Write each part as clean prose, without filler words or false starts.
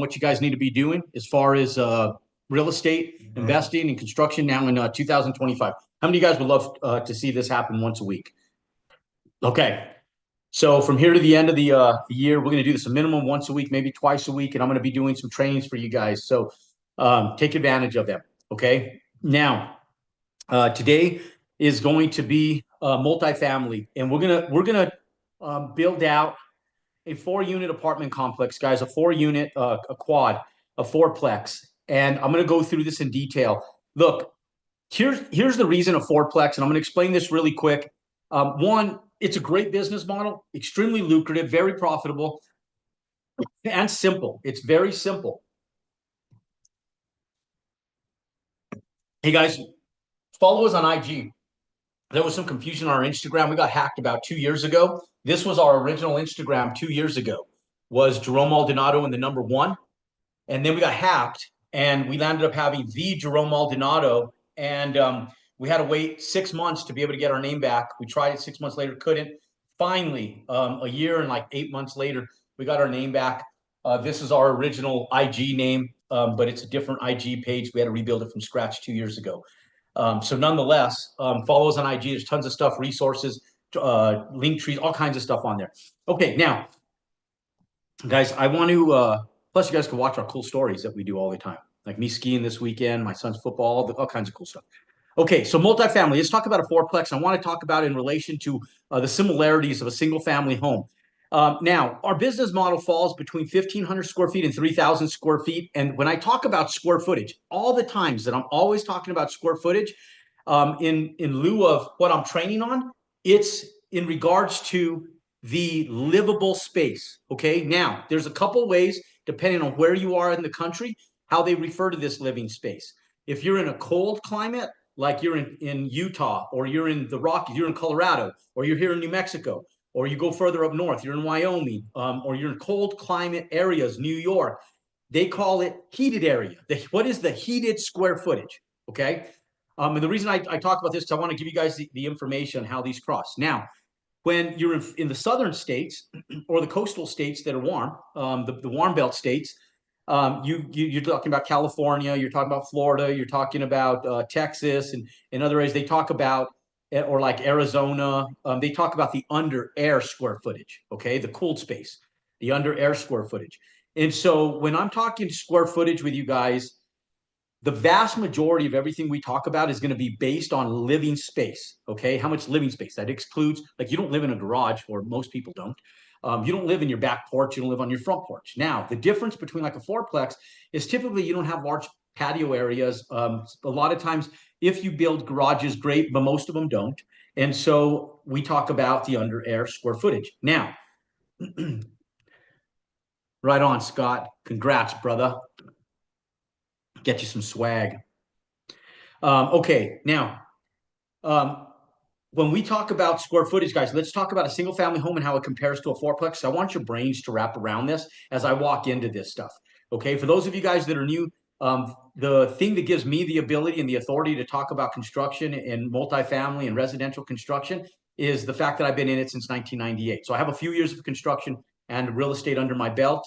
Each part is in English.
what you guys need to be doing as far as real estate investing and construction now in 2025. How many of you guys would love to see this happen once a week? Okay. So from here to the end of the year, we're going to do this a minimum once a week, maybe twice a week, and I'm going to be doing some trainings for you guys. So take advantage of them. Okay. Now, today is going to be multifamily, and we're gonna build out a 4-unit apartment complex, guys, a 4-unit, a quad, a fourplex. And I'm going to go through this in detail. Look, here's the reason a fourplex, and I'm going to explain this really quick. One, it's a great business model, extremely lucrative, very profitable, and simple. It's very simple. Hey, guys, follow us on IG. There was some confusion on our Instagram. We got hacked about 2 years ago. This was our original Instagram 2 years ago, was Jerome Maldonado and the number 1. And then we got hacked, and we landed up having the Jerome Maldonado. And we had to wait 6 months to be able to get our name back. We tried it 6 months later, couldn't. Finally, a year and like 8 months later, we got our name back. This is our original IG name, but it's a different IG page. We had to rebuild it from scratch 2 years ago. So nonetheless, follow us on IG. There's tons of stuff, resources, link trees, all kinds of stuff on there. Okay, now, guys, I want to, plus you guys can watch our cool stories that we do all the time, like me skiing this weekend, my son's football, all kinds of cool stuff. Okay, so multifamily. Let's talk about a fourplex. I want to talk about in relation to the similarities of a single-family home. Now, our business model falls between 1,500 square feet and 3,000 square feet. And when I talk about square footage, all the times that I'm always talking about square footage, in lieu of what I'm training on, it's in regards to the livable space. Okay, now there's a couple ways, depending on where you are in the country, how they refer to this living space. If you're in a cold climate, like you're in Utah, or you're in the Rockies, you're in Colorado, or you're here in New Mexico, or you go further up north, you're in Wyoming, or you're in cold climate areas, New York, they call it heated area. What is the heated square footage? Okay. And the reason I talk about this is I want to give you guys the information on how these cross. Now, when you're in the southern states or the coastal states that are warm, the warm belt states, you're talking about California, you're talking about Florida, you're talking about Texas, and in other areas they talk about, or like Arizona, they talk about the under air square footage, okay, the cooled space, the under air square footage. And so when I'm talking square footage with you guys, the vast majority of everything we talk about is going to be based on living space. Okay, how much living space? That excludes, like, you don't live in a garage, or most people don't. You don't live in your back porch. You don't live on your front porch. Now, the difference between like a fourplex is typically you don't have large patio areas. A lot of times, if you build garages, great, but most of them don't. And so we talk about the under air square footage. Now, right on, Scott. Congrats, brother. Get you some swag. Okay, now, when we talk about square footage, guys, let's talk about a single family home and how it compares to a fourplex. I want your brains to wrap around this as I walk into this stuff. Okay, for those of you guys that are new, the thing that gives me the ability and the authority to talk about construction and multifamily and residential construction is the fact that I've been in it since 1998. So I have a few years of construction and real estate under my belt.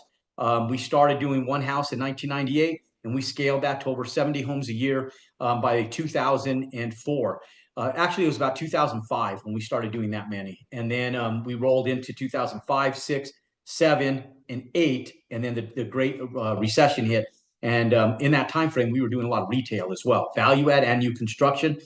We started doing one house in 1998, and we scaled that to over 70 homes a year by 2004. Actually, it was about 2005 when we started doing that many. And then we rolled into 2005, 6, 7, and 8. And then the great recession hit. And in that time frame, we were doing a lot of retail as well, value add and new construction.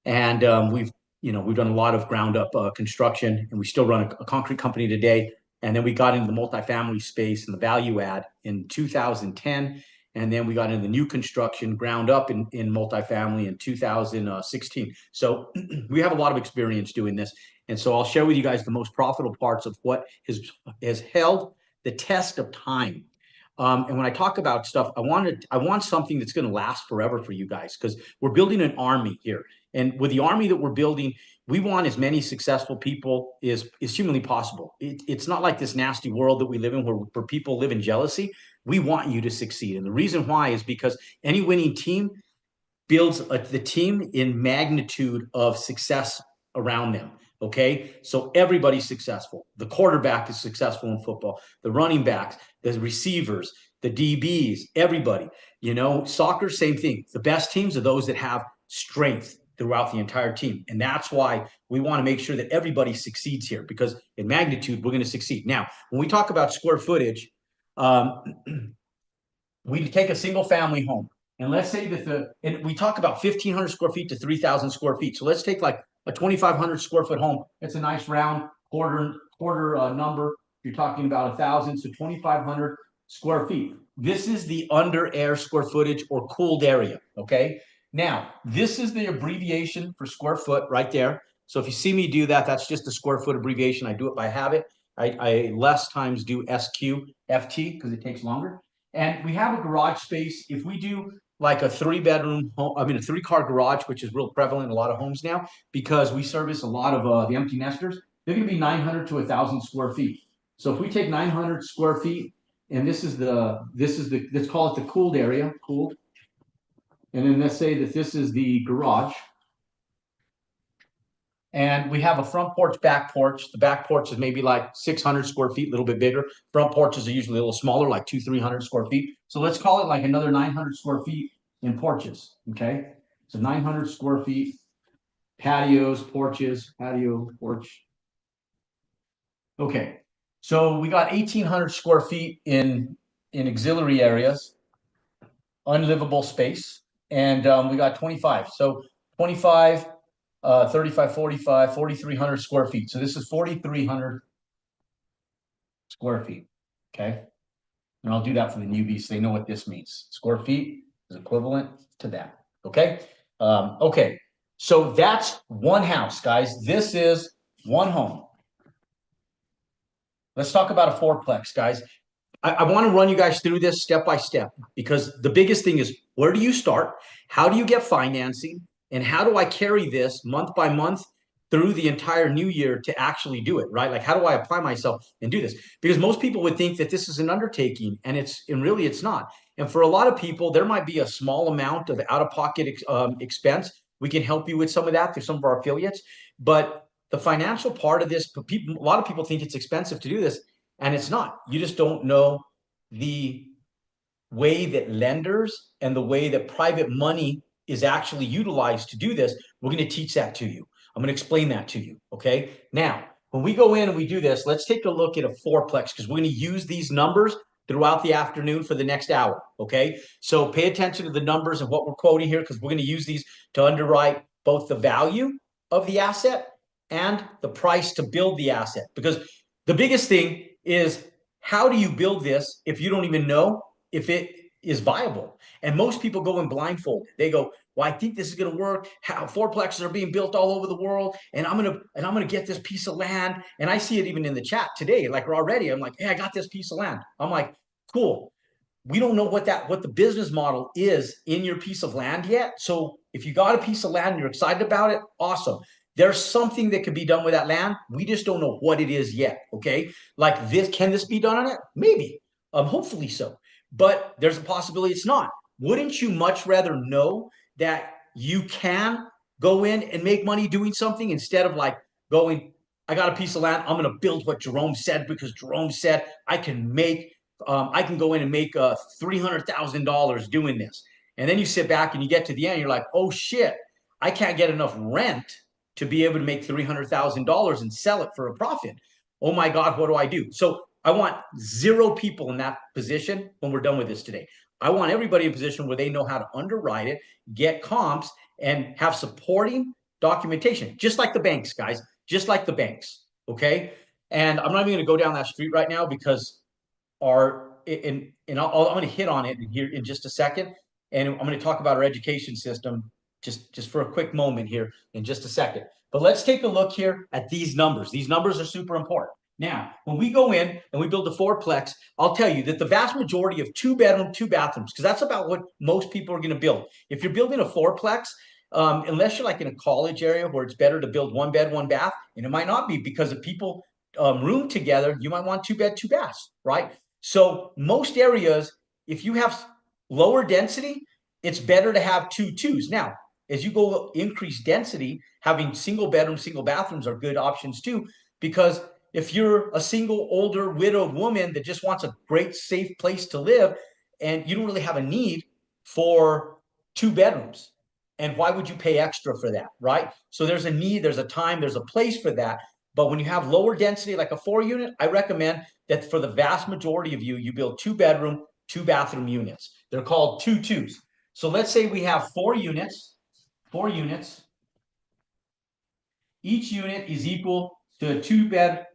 And we've done a lot of ground up construction, and we still run a concrete company today. And then we got into the multifamily space and the value add in 2010. And then we got into the new construction ground up in multifamily in 2016. So we have a lot of experience doing this. And so I'll share with you guys the most profitable parts of what has held the test of time. And when I talk about stuff, I want something that's going to last forever for you guys, because we're building an army here. And with the army that we're building, we want as many successful people as humanly possible. It's not like this nasty world that we live in where people live in jealousy. We want you to succeed. And the reason why is because any winning team builds the team in magnitude of success around them. Okay, so everybody's successful. The quarterback is successful in football, the running backs, the receivers, the DBs, everybody. You know, soccer, same thing. The best teams are those that have strength throughout the entire team. And that's why we want to make sure that everybody succeeds here, because in magnitude, we're going to succeed. Now, when we talk about square footage, um, we take a single family home. And let's say that and we talk about 1,500 square feet to 3,000 square feet. So let's take like a 2,500 square foot home. It's a nice round quarter number. You're talking about 1,000, so 2,500 square feet. This is the under air square footage or cooled area. Okay. Now, this is the abbreviation for square foot right there. So if you see me do that, that's just the square foot abbreviation. I do it by habit. I less times do SQFT because it takes longer. And we have a garage space. If we do like a 3-bedroom home, I mean a 3-car garage, which is real prevalent in a lot of homes now, because we service a lot of the empty nesters, they're going to be 900 to 1,000 square feet. So if we take 900 square feet, and let's call it the cooled area, cooled, and then let's say that this is the garage. And we have a front porch, back porch. The back porch is maybe like 600 square feet, a little bit bigger. Front porches are usually a little smaller, like 200-300 square feet. So let's call it like another 900 square feet in porches. Okay. So 900 square feet, patios, porches, patio, porch. Okay. So we got 1,800 square feet in auxiliary areas, unlivable space. And we got 25. So 25, 35, 45, 4,300 square feet. So this is 4,300 square feet. Okay. And I'll do that for the newbies so they know what this means. Square feet is equivalent to that. Okay. Okay. So that's one house, guys. This is one home. Let's talk about a fourplex, guys. I want to run you guys through this step by step, because the biggest thing is, where do you start? How do you get financing? And how do I carry this month by month through the entire new year to actually do it, right? Like, how do I apply myself and do this? Because most people would think that this is an undertaking, and really it's not. And for a lot of people, there might be a small amount of out-of-pocket expense. We can help you with some of that through some of our affiliates. But the financial part of this, a lot of people think it's expensive to do this. And it's not. You just don't know the way that lenders and the way that private money is actually utilized to do this. We're going to teach that to you. I'm going to explain that to you. Okay. Now, when we go in and we do this, let's take a look at a fourplex, because we're going to use these numbers throughout the afternoon for the next hour. Okay. So pay attention to the numbers and what we're quoting here, because we're going to use these to underwrite both the value of the asset and the price to build the asset. Because the biggest thing is, how do you build this if you don't even know if it is viable? And most people go in blindfolded. They go, well, I think this is going to work. How fourplexes are being built all over the world, and I'm gonna get this piece of land. And I see it even in the chat today. Like, already, I'm like, hey, I got this piece of land. I'm like, cool. We don't know what the business model is in your piece of land yet. So if you got a piece of land and you're excited about it, awesome. There's something that can be done with that land. We just don't know what it is yet. Okay. Like this, can this be done on it? Maybe. Hopefully so. But there's a possibility it's not. Wouldn't you much rather know that you can go in and make money doing something, instead of like going, I got a piece of land, I'm going to build what Jerome said, because Jerome said I can go in and make $300,000 doing this. And then you sit back and you get to the end, you're like, oh shit, I can't get enough rent to be able to make $300,000 and sell it for a profit. Oh my God, what do I do? So I want 0 people in that position when we're done with this today. I want everybody in a position where they know how to underwrite it, get comps, and have supporting documentation, just like the banks, guys, just like the banks. Okay. And I'm not even going to go down that street right now, because I'm going to hit on it here in just a second, and I'm going to talk about our education system just for a quick moment here in just a second. But let's take a look here at these numbers. These numbers are super important. Now, when we go in and we build a fourplex, I'll tell you that the vast majority of 2-bedroom, 2 bathrooms, because that's about what most people are going to build. If you're building a fourplex, unless you're like in a college area where it's better to build 1 bed, 1 bath, and it might not be, because if people room together, you might want 2 bed, 2 baths, right? So most areas, if you have lower density, it's better to have 2 twos. Now, as you go increase density, having single bedroom, single bathrooms are good options too, because if you're a single older widowed woman that just wants a great safe place to live, and you don't really have a need for 2 bedrooms. And why would you pay extra for that, right? So there's a need, there's a time, there's a place for that. But when you have lower density, like a 4 unit, I recommend that for the vast majority of you, you build 2 bedroom, 2 bathroom units. They're called 2-2s. So let's say we have 4 units, 4 units. Each unit is equal to a 2 bed,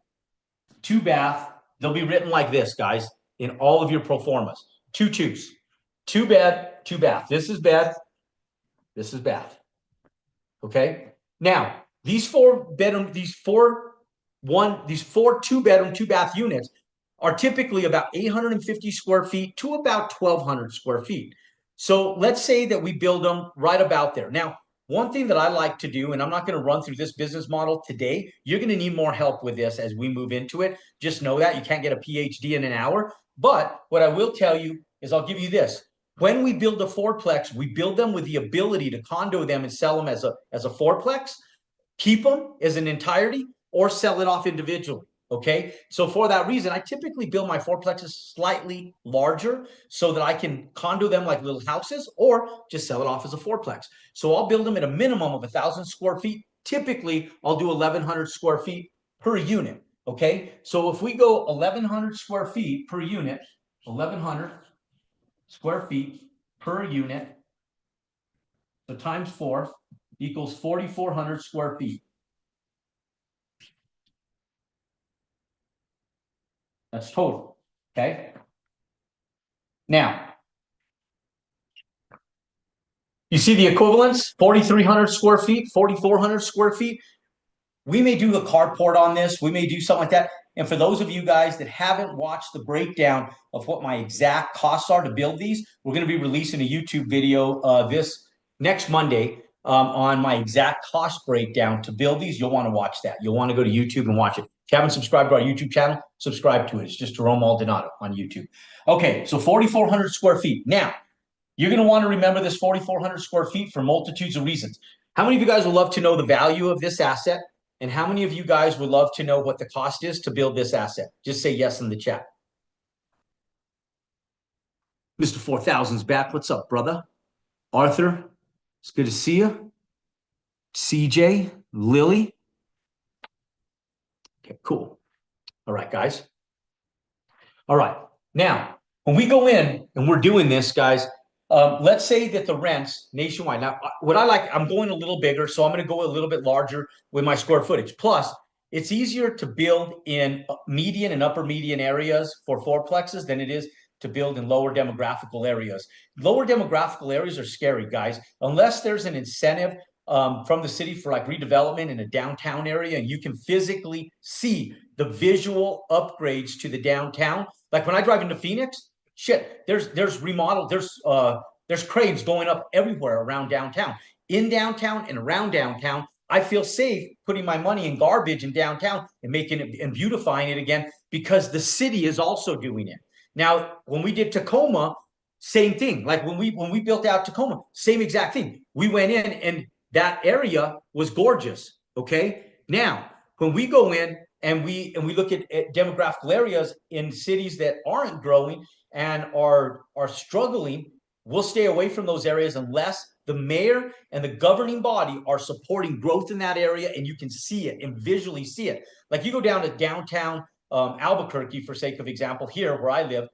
2 bath. They'll be written like this, guys, in all of your pro formas. 2-2s, 2 bed, 2 bath. This is bed, this is bath. Okay. Now, these 4 bedroom, these four 2 bedroom, 2 bath units are typically about 850 square feet to about 1,200 square feet. So let's say that we build them right about there. Now, one thing that I like to do, and I'm not going to run through this business model today, you're going to need more help with this as we move into it. Just know that you can't get a PhD in an hour. But what I will tell you is I'll give you this. When we build a fourplex, we build them with the ability to condo them and sell them as a fourplex, keep them as an entirety, or sell it off individually. Okay. So for that reason, I typically build my fourplexes slightly larger so that I can condo them like little houses or just sell it off as a fourplex. So I'll build them at a minimum of 1,000 square feet. Typically, I'll do 1,100 square feet per unit. Okay. So if we go 1,100 square feet per unit, 1,100 square feet per unit, so times 4 equals 4,400 square feet. That's total. Okay. Now, you see the equivalence, 4,300 square feet, 4,400 square feet. We may do a carport on this. We may do something like that. And for those of you guys that haven't watched the breakdown of what my exact costs are to build these, we're going to be releasing a YouTube video this next Monday on my exact cost breakdown to build these. You'll want to watch that. You'll want to go to YouTube and watch it. If you haven't subscribed to our YouTube channel, subscribe to it. It's just Jerome Maldonado on YouTube. Okay, so 4,400 square feet. Now, you're going to want to remember this 4,400 square feet for multitudes of reasons. How many of you guys would love to know the value of this asset? And how many of you guys would love to know what the cost is to build this asset? Just say yes in the chat. Mr. 4000's back. What's up, brother? Arthur, it's good to see you. CJ, Lily. Okay, cool. All right, guys. All right. Now, when we go in and we're doing this, guys, let's say that the rents nationwide. Now, what I like, I'm going a little bigger, so I'm going to go a little bit larger with my square footage. Plus, it's easier to build in median and upper median areas for fourplexes than it is to build in lower demographical areas. Lower demographical areas are scary, guys. Unless there's an incentive from the city for like redevelopment in a downtown area, and you can physically see the visual upgrades to the downtown. Like when I drive into Phoenix, shit, there's remodel, there's cranes going up everywhere around downtown. In downtown and around downtown, I feel safe putting my money in garbage in downtown and making it and beautifying it again because the city is also doing it. Now, when we did Tacoma, same thing. Like when we built out Tacoma, same exact thing. We went in and that area was gorgeous. Okay. Now, when we go in and we look at demographical areas in cities that aren't growing and are struggling, we'll stay away from those areas unless the mayor and the governing body are supporting growth in that area and you can see it and visually see it. Like you go down to downtown Albuquerque, for sake of example, here where I live,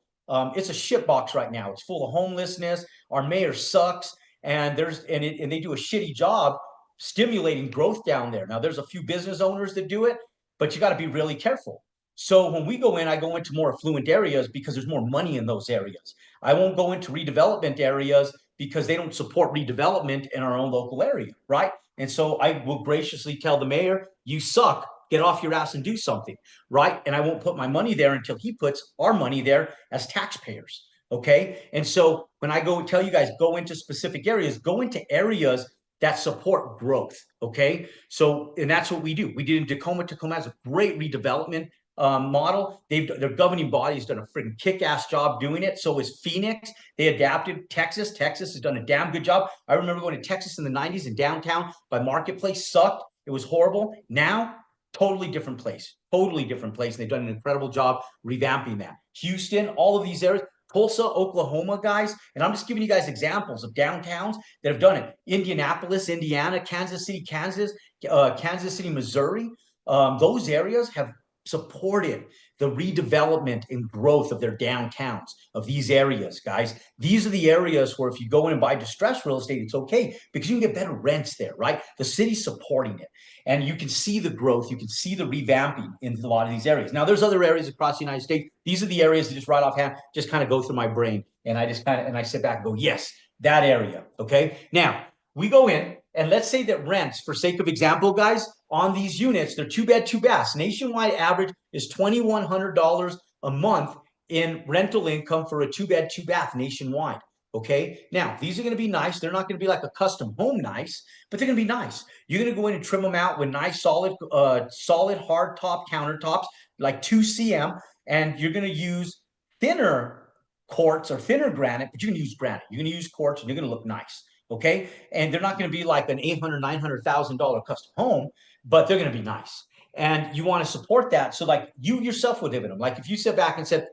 it's a shitbox right now. It's full of homelessness. Our mayor sucks, and they do a shitty job stimulating growth down there. Now, there's a few business owners that do it, but you got to be really careful. So when we go in, I go into more affluent areas because there's more money in those areas. I won't go into redevelopment areas because they don't support redevelopment in our own local area, right? And so I will graciously tell the mayor, you suck, get off your ass and do something, right? And I won't put my money there until he puts our money there as taxpayers, okay? And so when I go tell you guys, go into specific areas, go into areas that support growth, okay? So, and that's what we do. We did in Tacoma. Tacoma has a great redevelopment model. Their governing body has done a freaking kick-ass job doing it. So is Phoenix. They adapted. Texas has done a damn good job. I remember going to Texas in the 90s and downtown by Marketplace sucked. It was horrible. Now, totally different place. Totally different place. And they've done an incredible job revamping that. Houston, all of these areas, Tulsa, Oklahoma, guys, and I'm just giving you guys examples of downtowns that have done it. Indianapolis, Indiana, Kansas City, Kansas, Kansas City, Missouri. Those areas have supported the redevelopment and growth of their downtowns, of these areas, guys. These are the areas where if you go in and buy distressed real estate, it's okay because you can get better rents there, right? The city's supporting it. And you can see the growth, you can see the revamping in a lot of these areas. Now, there's other areas across the United States. These are the areas that just right offhand just kind of go through my brain. And I just kind of, and I sit back and go, yes, that area. Okay. Now, we go in and let's say that rents, for sake of example, guys, on these units, they're 2-bed, 2-baths. Nationwide average is $2,100 a month in rental income for a 2-bed, 2-bath nationwide. Okay. Now, these are going to be nice. They're not going to be like a custom home nice, but they're going to be nice. You're going to go in and trim them out with nice, solid hard top countertops, like 2 cm, and you're going to use thinner quartz or thinner granite, but you're going to use granite. You're going to use quartz, and you're going to look nice. Okay. And they're not going to be like an $800,000, $900,000 custom home, but they're going to be nice. And you want to support that. So, like, you yourself would live in them. Like, if you sit back and said,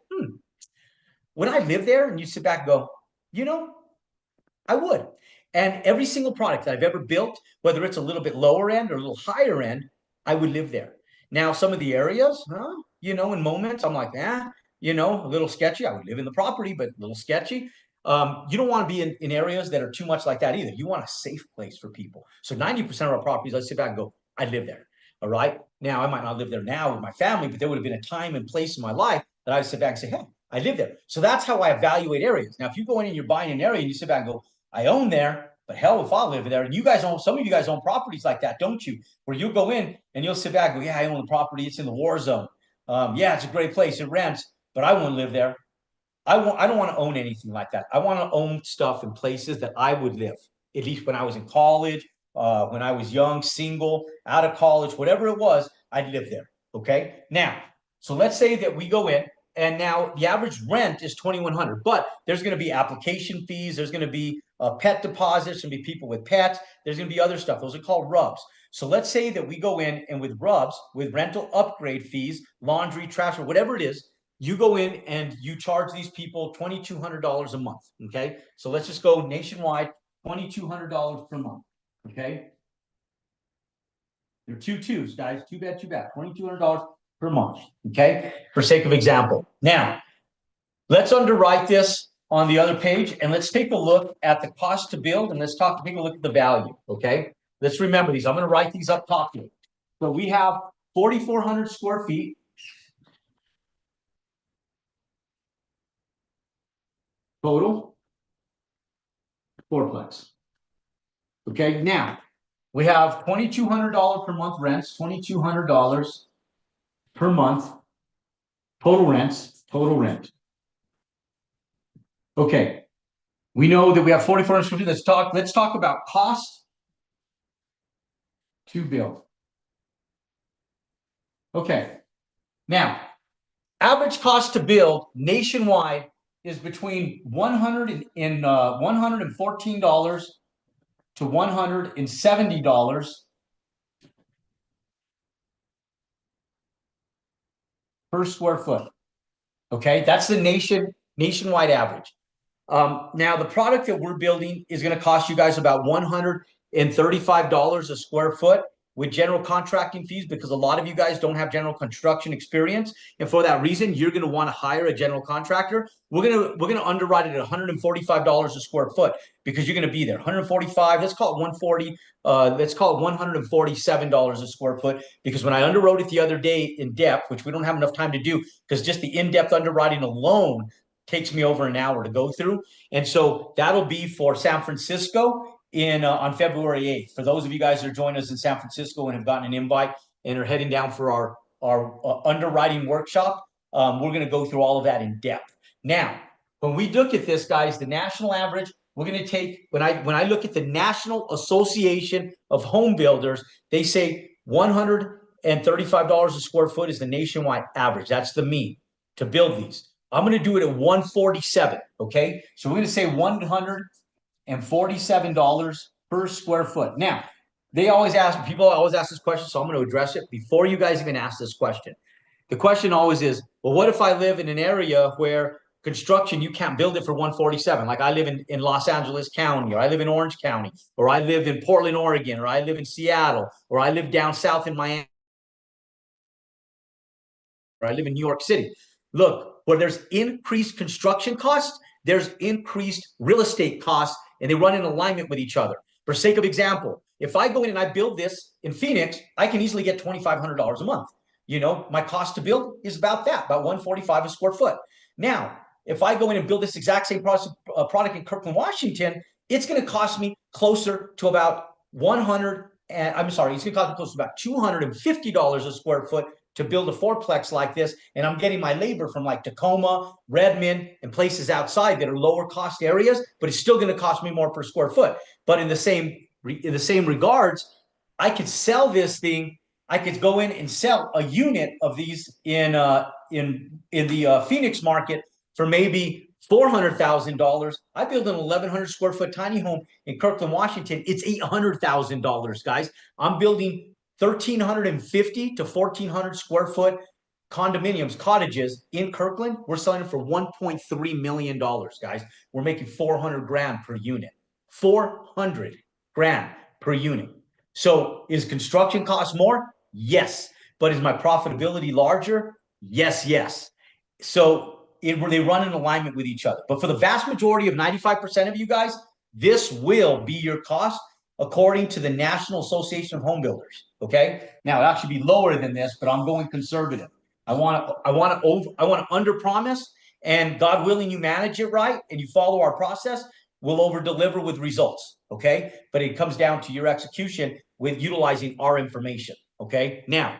would I live there? And you sit back and go, you know, I would. And every single product that I've ever built, whether it's a little bit lower end or a little higher end, I would live there. Now, some of the areas, in moments, I'm like, a little sketchy. I would live in the property, but a little sketchy. You don't want to be in areas that are too much like that either. You want a safe place for people. So 90% of our properties, I sit back and go, I live there. All right. Now, I might not live there now with my family, but there would have been a time and place in my life that I would sit back and say, hey, I live there. So that's how I evaluate areas. Now, if you go in and you're buying an area and you sit back and go, I own there, but hell if I live there. And you guys own, some of you guys own properties like that, don't you? Where you'll go in and you'll sit back and go, yeah, I own the property. It's in the war zone. Yeah, it's a great place. It rents, but I won't live there. I don't want to own anything like that. I want to own stuff in places that I would live, at least when I was in college, when I was young, single, out of college, whatever it was, I'd live there. Okay. Now, so let's say that we go in and now the average rent is $2,100, but there's going to be application fees. There's going to be pet deposits. There's going to be people with pets. There's going to be other stuff. Those are called rubs. So let's say that we go in and with rubs, with rental upgrade fees, laundry, trash, or whatever it is, you go in and you charge these people $2,200 a month. Okay. So let's just go nationwide, $2,200 per month. Okay. They're 2 2s, guys. 2-bed, 2-bath, $2,200 per month. Okay. For sake of example. Now, let's underwrite this on the other page and let's take a look at the cost to build and let's take a look at the value. Okay. Let's remember these. I'm going to write these up top here. So we have 4,400 square feet. Total fourplex. Okay, now we have $2,200 per month rents, $2,200 per month total rents, total rent. Okay, we know that we have 4,400 square feet. Let's talk about cost to build. Okay, now average cost to build nationwide is between $114 to $170 per square foot. Okay, that's the nationwide average. Now, the product that we're building is going to cost you guys about $135 a square foot with general contracting fees because a lot of you guys don't have general construction experience, and for that reason, you're going to want to hire a general contractor. We're gonna underwrite it at $145 a square foot because you're going to be there. 145. Let's call it 140. Let's call it $147 a square foot because when I underwrote it the other day in depth, which we don't have enough time to do because just the in-depth underwriting alone takes me over an hour to go through, and so that'll be for San Francisco on February 8th. For those of you guys that are joining us in San Francisco and have gotten an invite and are heading down for our underwriting workshop, we're going to go through all of that in depth. Now, when we look at this, guys, the national average, we're going to take, when I look at the National Association of Home Builders, they say $135 a square foot is the nationwide average. That's the mean to build these. I'm going to do it at 147. Okay. So we're going to say $147 per square foot. Now, people always ask this question, so I'm going to address it before you guys even ask this question. The question always is, well, what if I live in an area where construction, you can't build it for 147. Like I live in Los Angeles County, or I live in Orange County, or I live in Portland, Oregon, or I live in Seattle, or I live down south in Miami, or I live in New York City. Look, where there's increased construction costs, there's increased real estate costs, and they run in alignment with each other. For sake of example, if I go in and I build this in Phoenix, I can easily get $2,500 a month. You know, my cost to build is about that, about 145 a square foot. Now, if I go in and build this exact same product in Kirkland, Washington, it's going to cost me closer to about 100 and I'm sorry, it's going to cost me close to about $250 a square foot to build a fourplex like this, and I'm getting my labor from like Tacoma, Redmond, and places outside that are lower cost areas, but it's still going to cost me more per square foot. But in the same regards, I could sell this thing. I could go in and sell a unit of these in the Phoenix market for maybe $400,000. I build an 1,100 square foot tiny home in Kirkland, Washington. It's $800,000, guys. I'm building 1,350 to 1,400 square foot condominiums, cottages in Kirkland. We're selling it for $1.3 million, guys. We're making 400 grand per unit. 400 grand per unit. So is construction cost more? Yes. But is my profitability larger? Yes, yes. So they run in alignment with each other. But for the vast majority of 95% of you guys, this will be your cost according to the National Association of Home Builders. Okay. Now it'll actually be lower than this, but I'm going conservative. I want to under promise, and God willing, you manage it right and you follow our process, we'll over deliver with results. Okay. But it comes down to your execution with utilizing our information. Okay. Now,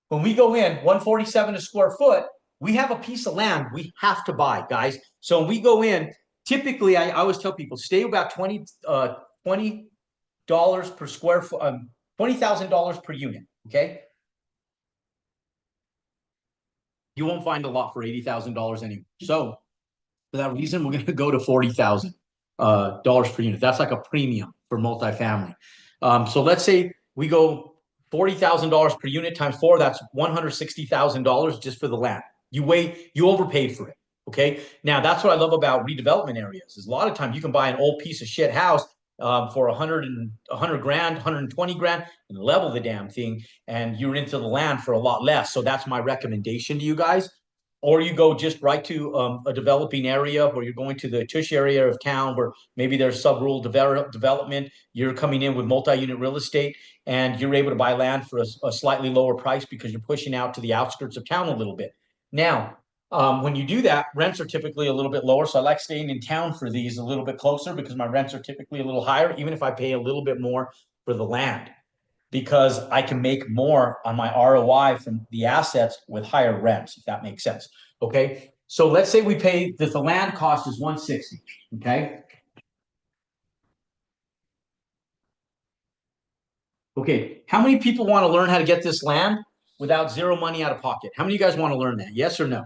when we go in 147 a square foot, we have a piece of land we have to buy, guys. So when we go in, typically, I always tell people stay about $20 per square foot, $20,000 per unit. Okay. You won't find a lot for $80,000 anyway. So for that reason, we're going to go to $40,000 per unit. That's like a premium for multifamily. So let's say we go $40,000 per unit times 4. That's $160,000 just for the land. You overpaid for it. Okay. Now that's what I love about redevelopment areas. Is a lot of times you can buy an old piece of shit house for 100 grand, 120 grand, and level the damn thing, and you're into the land for a lot less. So that's my recommendation to you guys. Or you go just right to a developing area where you're going to the tush area of town where maybe there's sub-rural development. You're coming in with multi-unit real estate and you're able to buy land for a slightly lower price because you're pushing out to the outskirts of town a little bit. Now, when you do that, rents are typically a little bit lower. So I like staying in town for these a little bit closer because my rents are typically a little higher, even if I pay a little bit more for the land, because I can make more on my ROI from the assets with higher rents, if that makes sense. Okay. So let's say we pay that the land cost is 160. Okay. Okay. How many people want to learn how to get this land without zero money out of pocket? How many of you guys want to learn that? Yes or no?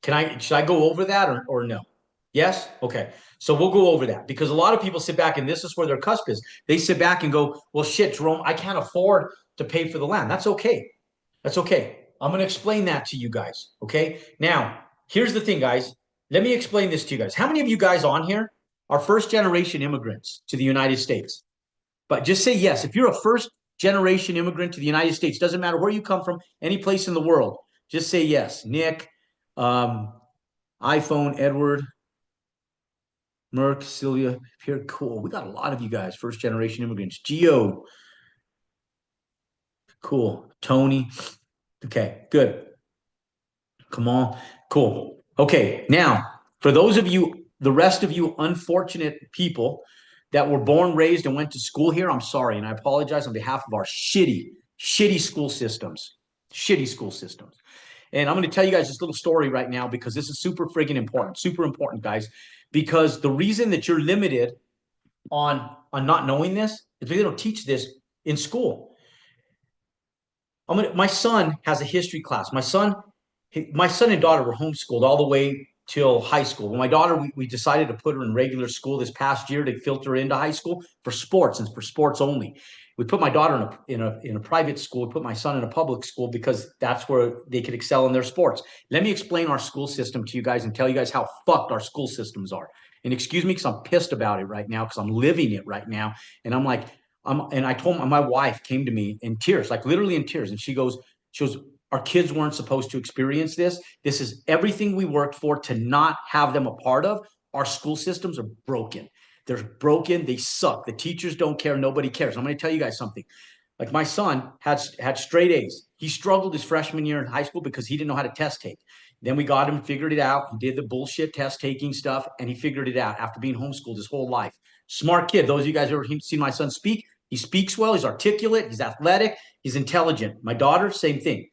Should I go over that or no? Yes? Okay. So we'll go over that because a lot of people sit back, and this is where their cusp is. They sit back and go, well, shit, Jerome, I can't afford to pay for the land. That's okay. That's okay. I'm going to explain that to you guys. Okay. Now, here's the thing, guys. Let me explain this to you guys. How many of you guys on here are first generation immigrants to the United States? But just say yes. If you're a first generation immigrant to the United States, doesn't matter where you come from, any place in the world, just say yes. Nick, iPhone, Edward, Merck, Celia, Pierre, cool. We got a lot of you guys, first generation immigrants. Geo, cool. Tony, okay, good. Come on, cool. Okay, now for those of you, the rest of you unfortunate people that were born, raised, and went to school here, I'm sorry, and I apologize on behalf of our shitty school systems. Shitty school systems. And I'm going to tell you guys this little story right now because this is super friggin' important. Super important, guys. Because the reason that you're limited on not knowing this is because they don't teach this in school. My son has a history class. My son and daughter were homeschooled all the way till high school. Well, my daughter, we decided to put her in regular school this past year to filter into high school for sports and for sports only. We put my daughter in a private school. We put my son in a public school because that's where they could excel in their sports. Let me explain our school system to you guys and tell you guys how fucked our school systems are. And excuse me, because I'm pissed about it right now, because I'm living it right now. And I'm like, and I told my wife came to me in tears, like literally in tears, and she goes, our kids weren't supposed to experience this. This is everything we worked for to not have them a part of. Our school systems are broken. They're broken. They suck. The teachers don't care. Nobody cares. I'm going to tell you guys something. Like my son had straight A's. He struggled his freshman year in high school because he didn't know how to test take. Then we got him, figured it out. He did the bullshit test taking stuff, and he figured it out after being homeschooled his whole life. Smart kid. Those of you guys who ever seen my son speak, he speaks well. He's articulate. He's athletic. He's intelligent. My daughter, same thing.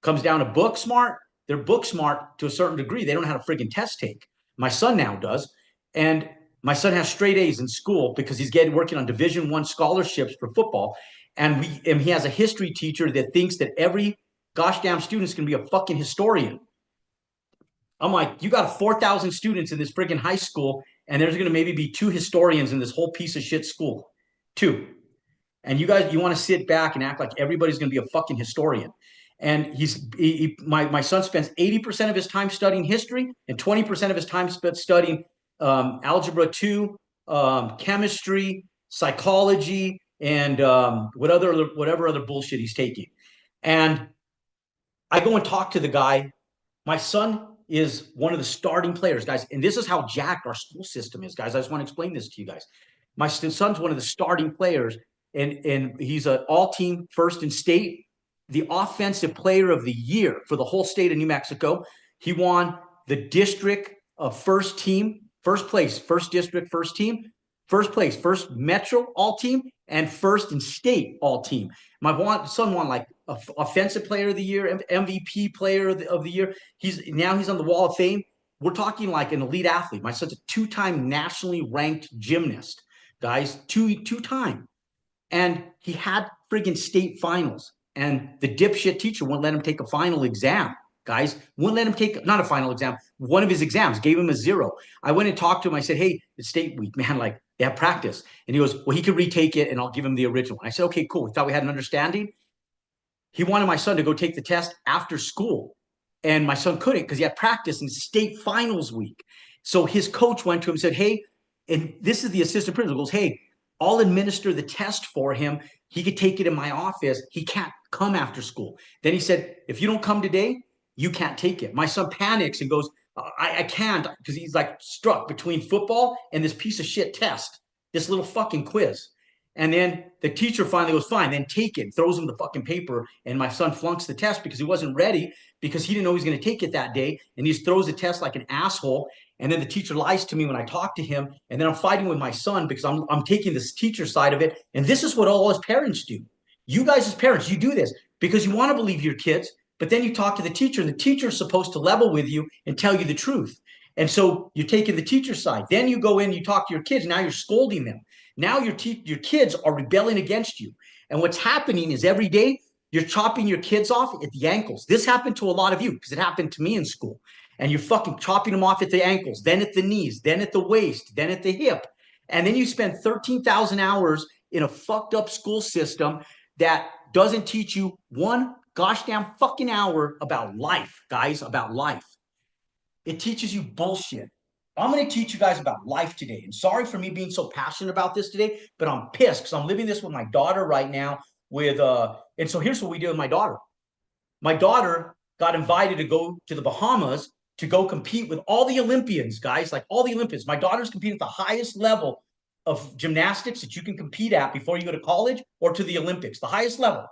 Comes down to book smart. They're book smart to a certain degree. They don't know how to friggin' test take. My son now does. And my son has straight A's in school because he's working on Division I scholarships for football. And he has a history teacher that thinks that every gosh damn student is going to be a fucking historian. I'm like, you got 4,000 students in this friggin' high school, and there's going to maybe be 2 historians in this whole piece of shit school. 2. And you guys, you want to sit back and act like everybody's going to be a fucking historian. And my son spends 80% of his time studying history and 20% of his time spent studying algebra 2, chemistry, psychology, and whatever other bullshit he's taking. And I go and talk to the guy. My son is one of the starting players, guys. And this is how jacked our school system is, guys. I just want to explain this to you guys. My son's one of the starting players, and he's an all-team first in state, the offensive player of the year for the whole state of New Mexico. He won the district first team, first place, first district, first team, first place, first metro all team, and first in state all team. My son won like offensive player of the year, MVP player of the year. He's on the Wall of Fame. We're talking like an elite athlete. My son's a 2-time nationally ranked gymnast, guys, two-time. And he had friggin' state finals. And the dipshit teacher wouldn't let him take a final exam, guys. Wouldn't let him take, not a final exam, one of his exams, gave him a 0. I went and talked to him. I said, hey, it's state week, man, like they have practice. And he goes, well, he could retake it and I'll give him the original. And I said, okay, cool. We thought we had an understanding. He wanted my son to go take the test after school. And my son couldn't because he had practice in state finals week. So his coach went to him and said, hey, and this is the assistant principal, goes, hey, I'll administer the test for him. He could take it in my office. He can't come after school. Then he said, if you don't come today, you can't take it. My son panics and goes, I can't, because he's like struck between football and this piece of shit test, this little fucking quiz. And then the teacher finally goes, fine, then take it, throws him the fucking paper. And my son flunks the test because he wasn't ready, because he didn't know he was going to take it that day. And he just throws the test like an asshole. And then the teacher lies to me when I talk to him. And then I'm fighting with my son because I'm taking this teacher side of it. And this is what all us parents do. You guys as parents, you do this because you want to believe your kids, but then you talk to the teacher, and the teacher is supposed to level with you and tell you the truth. And so you're taking the teacher's side. Then you go in, you talk to your kids. Now you're scolding them. Now your kids are rebelling against you. And what's happening is every day you're chopping your kids off at the ankles. This happened to a lot of you because it happened to me in school. And you're fucking chopping them off at the ankles, then at the knees, then at the waist, then at the hip. And then you spend 13,000 hours in a fucked up school system that doesn't teach you one gosh damn fucking hour about life, guys, about life. It teaches you bullshit. I'm going to teach you guys about life today. And sorry for me being so passionate about this today, but I'm pissed because I'm living this with my daughter right now and so here's what we do with my daughter. My daughter got invited to go to the Bahamas to go compete with all the Olympians, guys, like all the Olympians. My daughter's competing at the highest level of gymnastics that you can compete at before you go to college or to the Olympics, the highest level.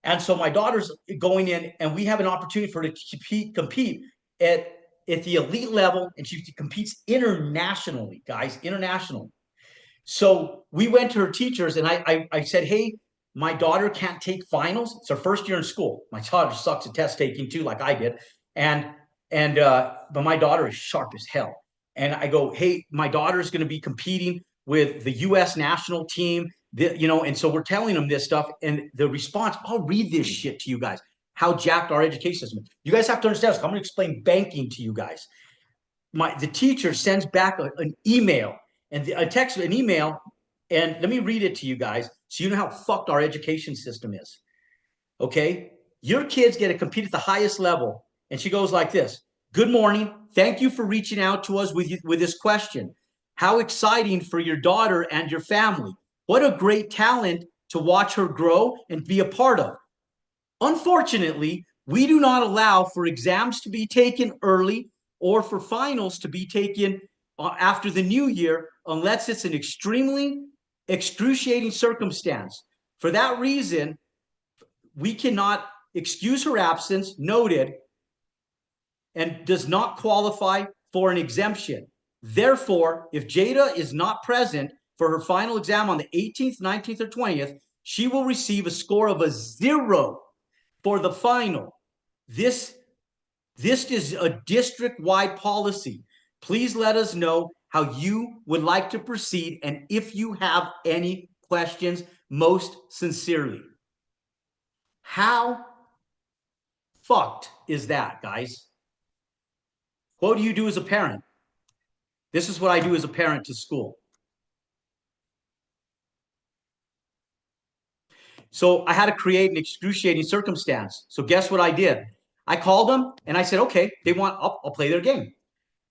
And so my daughter's going in, and we have an opportunity for her to compete at the elite level, and she competes internationally, guys, internationally. So we went to her teachers, and I said, hey, my daughter can't take finals. It's her first year in school. My daughter sucks at test taking too, like I did. But my daughter is sharp as hell. And I go, hey, my daughter's going to be competing with the U.S. national team, and so we're telling them this stuff. And the response, I'll read this shit to you guys, how jacked our education system is. You guys have to understand this. I'm going to explain banking to you guys. the teacher sends back an email and a text, an email, and let me read it to you guys so you know how fucked our education system is. Okay, your kids get to compete at the highest level, and she goes like this: "Good morning. Thank you for reaching out to us with this question. How exciting for your daughter and your family. What a great talent to watch her grow and be a part of. Unfortunately, we do not allow for exams to be taken early or for finals to be taken after the new year unless it's an extremely excruciating circumstance. For that reason, we cannot excuse her absence, noted, and does not qualify for an exemption. Therefore, if Jada is not present for her final exam on the 18th, 19th, or 20th, she will receive a score of a 0 for the final. This is a district-wide policy. Please let us know how you would like to proceed and if you have any questions. Most sincerely." How fucked is that, guys? What do you do as a parent? This is what I do as a parent to school. So I had to create an excruciating circumstance. So guess what I did? I called them and I said, okay, they want, I'll play their game.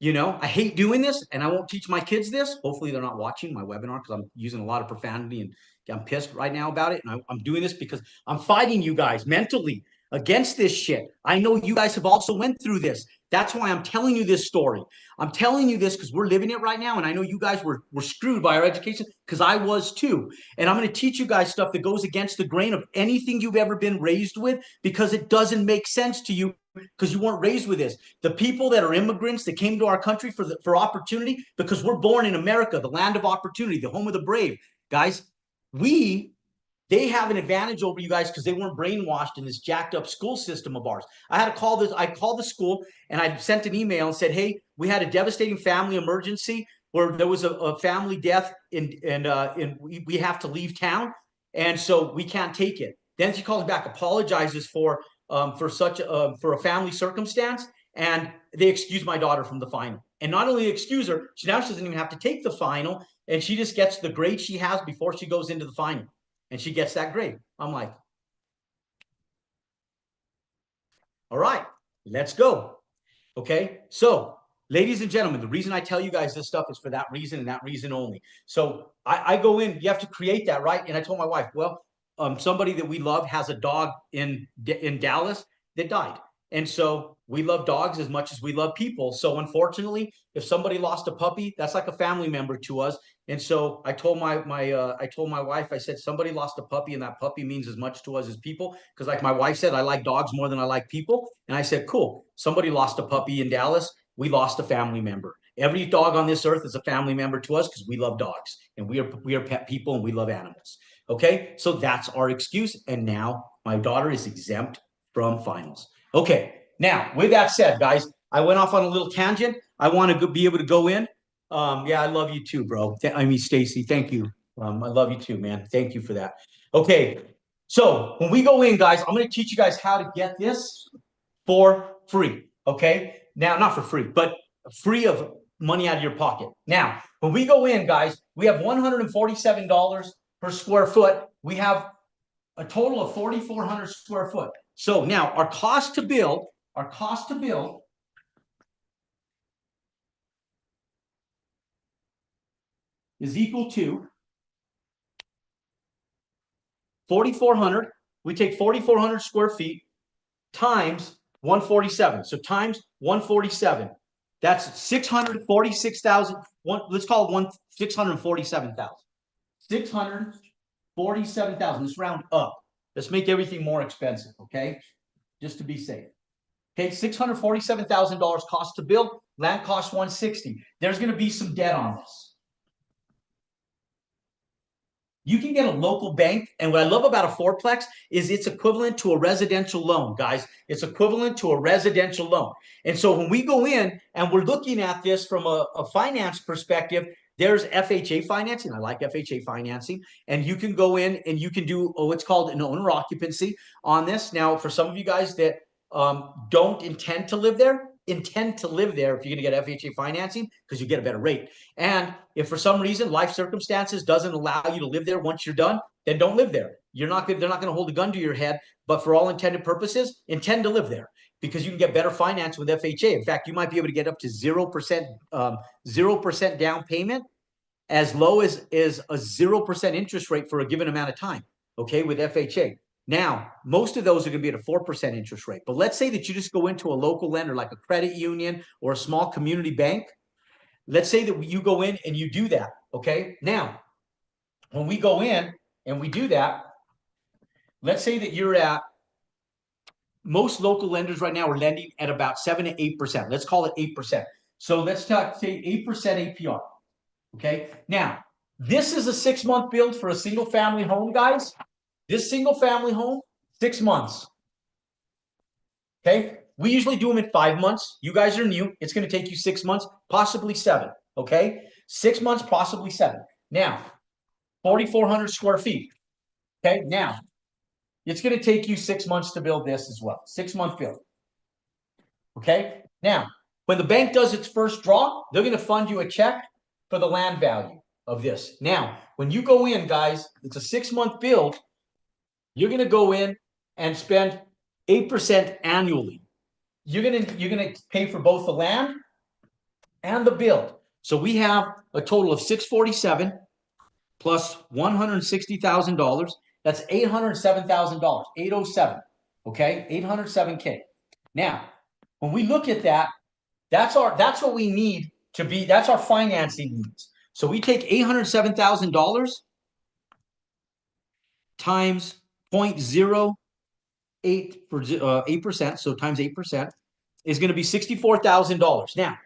You know, I hate doing this and I won't teach my kids this. Hopefully they're not watching my webinar because I'm using a lot of profanity and I'm pissed right now about it. And I'm doing this because I'm fighting you guys mentally against this shit. I know you guys have also went through this. That's why I'm telling you this story. I'm telling you this because we're living it right now. And I know you guys were screwed by our education because I was too. And I'm going to teach you guys stuff that goes against the grain of anything you've ever been raised with because it doesn't make sense to you because you weren't raised with this. The people that are immigrants that came to our country for opportunity, because we're born in America, the land of opportunity, the home of the brave, guys, they have an advantage over you guys because they weren't brainwashed in this jacked up school system of ours. I called the school and I sent an email and said, hey, we had a devastating family emergency where there was a family death and we have to leave town. And so we can't take it. Then she calls back, apologizes for a family circumstance, and they excuse my daughter from the final. And not only excuse her, she doesn't even have to take the final, and she just gets the grade she has before she goes into the final, and she gets that grade. I'm like, all right, let's go. Okay, so ladies and gentlemen, the reason I tell you guys this stuff is for that reason and that reason only. So I go in, you have to create that, right? And I told my wife, well, somebody that we love has a dog in Dallas that died. And so we love dogs as much as we love people. So unfortunately, if somebody lost a puppy, that's like a family member to us. And so I told my wife, I said, somebody lost a puppy, and that puppy means as much to us as people. Because like my wife said, I like dogs more than I like people. And I said, cool. Somebody lost a puppy in Dallas. We lost a family member. Every dog on this earth is a family member to us because we love dogs and we are pet people and we love animals. Okay, so that's our excuse. And now my daughter is exempt from finals. Okay, now with that said, guys, I went off on a little tangent. I want to be able to go in. Yeah, I love you too, bro. I mean, Stacy, thank you. I love you too, man. Thank you for that. Okay, so when we go in, guys, I'm going to teach you guys how to get this for free. Okay, now not for free, but free of money out of your pocket. Now, when we go in, guys, we have $147 per square foot. We have a total of 4,400 square foot. So now our cost to build is equal to 4,400. We take 4,400 square feet times 147. So times 147. That's 646,000. Let's call it 647,000. 647,000. Let's round up. Let's make everything more expensive, okay? Just to be safe. Okay, $647,000 cost to build. Land cost 160. There's going to be some debt on this. You can get a local bank, and what I love about a fourplex is it's equivalent to a residential loan, guys. It's equivalent to a residential loan. And so when we go in and we're looking at this from a finance perspective, there's FHA financing. I like FHA financing. And you can go in and you can do what's called an owner occupancy on this. Now, for some of you guys that don't intend to live there, intend to live there if you're going to get FHA financing because you get a better rate. And if for some reason life circumstances doesn't allow you to live there once you're done, then don't live there. They're not going to hold a gun to your head, but for all intended purposes, intend to live there because you can get better finance with FHA. In fact, you might be able to get up to 0%, 0% down payment as low as a 0% interest rate for a given amount of time, okay, with FHA. Now, most of those are going to be at a 4% interest rate. But let's say that you just go into a local lender like a credit union or a small community bank. Let's say that you go in and you do that, okay? Now, when we go in and we do that, let's say that you're at, most local lenders right now are lending at about 7 to 8%. Let's call it 8%. So let's say 8% APR. Okay. Now, this is a 6-month build for a single family home, guys. This single family home, 6 months. Okay. We usually do them in 5 months. You guys are new. It's going to take you 6 months, possibly 7. Okay. 6 months, possibly 7. Now, 4,400 square feet. Okay. Now, it's going to take you 6 months to build this as well. 6-month build. Okay. Now, when the bank does its first draw, they're going to fund you a check for the land value of this. Now, when you go in, guys, it's a 6-month build. You're going to go in and spend 8% annually. You're going to pay for both the land and the build. So we have a total of $647 plus $160,000. That's $807,000. 807. Okay, 807K. Now, when we look at that, that's what we need to be. That's our financing needs. So we take $807,000 times 0.08 for 8%. So times 8% is going to be $64,000. Now,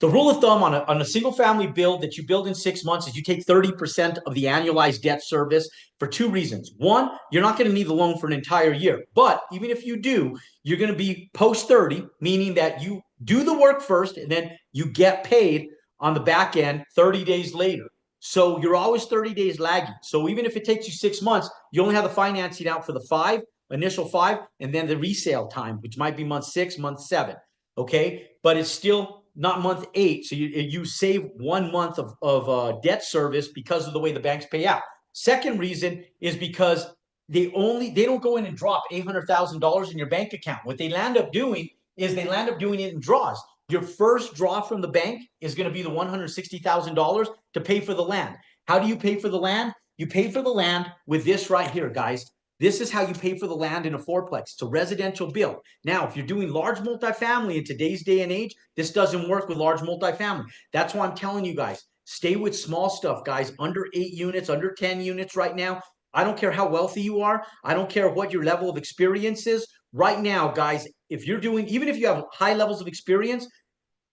the rule of thumb on a single family build that you build in 6 months is you take 30% of the annualized debt service for 2 reasons. One, you're not going to need the loan for an entire year. But even if you do, you're going to be post 30, meaning that you do the work first and then you get paid on the back end 30 days later. So you're always 30 days lagging. So even if it takes you 6 months, you only have the financing out for the initial 5, and then the resale time, which might be month 6, month 7. Okay. But it's still not month 8. So you save 1 month of debt service because of the way the banks pay out. Second reason is because they don't go in and drop $800,000 in your bank account. What they land up doing is they land up doing it in draws. Your first draw from the bank is going to be the $160,000 to pay for the land. How do you pay for the land? You pay for the land with this right here, guys. This is how you pay for the land in a fourplex. It's a residential build. Now, if you're doing large multifamily in today's day and age, this doesn't work with large multifamily. That's why I'm telling you guys, stay with small stuff, guys, under 8 units, under 10 units right now. I don't care how wealthy you are. I don't care what your level of experience is. Right now, guys, if you're doing, even if you have high levels of experience,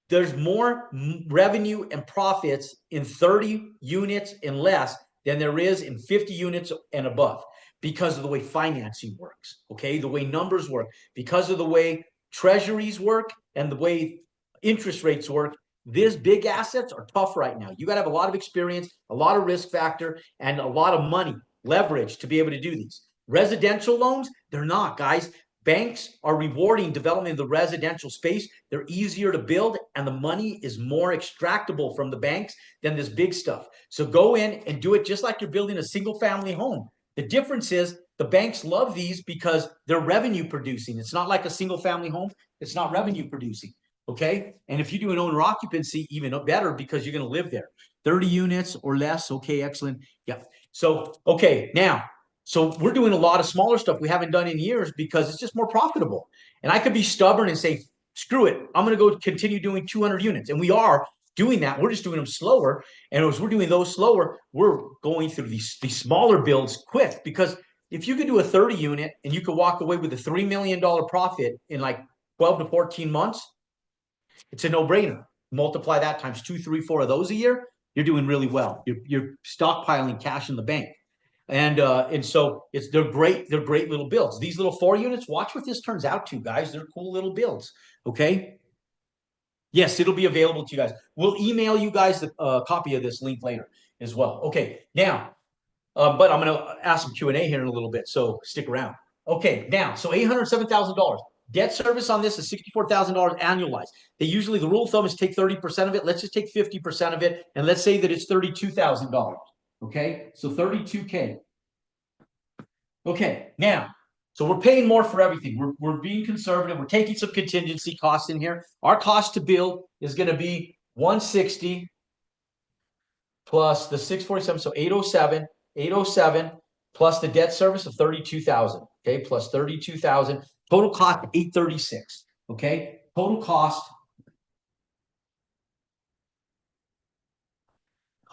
there's more revenue and profits in 30 units and less than there is in 50 units and above, because of the way financing works, okay? The way numbers work, because of the way treasuries work and the way interest rates work. These big assets are tough right now. You got to have a lot of experience, a lot of risk factor, and a lot of money, leverage to be able to do these. Residential loans, they're not, guys. Banks are rewarding development in the residential space. They're easier to build, and the money is more extractable from the banks than this big stuff. So go in and do it just like you're building a single family home. The difference is the banks love these because they're revenue producing. It's not like a single family home. It's not revenue producing. Okay. And if you do an owner occupancy, even better because you're going to live there. 30 units or less. Okay. Excellent. Yeah. So, okay. Now, so we're doing a lot of smaller stuff we haven't done in years because it's just more profitable. And I could be stubborn and say, screw it. I'm going to go continue doing 200 units. And we are doing that. We're just doing them slower. And as we're doing those slower, we're going through these smaller builds quick, because if you could do a 30 unit and you could walk away with a $3 million profit in like 12 to 14 months, it's a no-brainer. Multiply that times 2, 3, 4 of those a year, you're doing really well. You're stockpiling cash in the bank. And so they're great little builds. These little 4 units, watch what this turns out to, guys. They're cool little builds. Okay. Yes, it'll be available to you guys. We'll email you guys a copy of this link later as well. Okay, now, but I'm going to ask some Q&A here in a little bit, so stick around. Okay, now, so $807,000. Debt service on this is $64,000 annualized. They usually, the rule of thumb is take 30% of it. Let's just take 50% of it. And let's say that it's $32,000. Okay. So 32K. Okay. Now, so we're paying more for everything. We're being conservative. We're taking some contingency costs in here. Our cost to build is going to be 160 plus the 647. So 807 plus the debt service of 32,000. Okay. Plus 32,000. Total cost 836. Okay. Total cost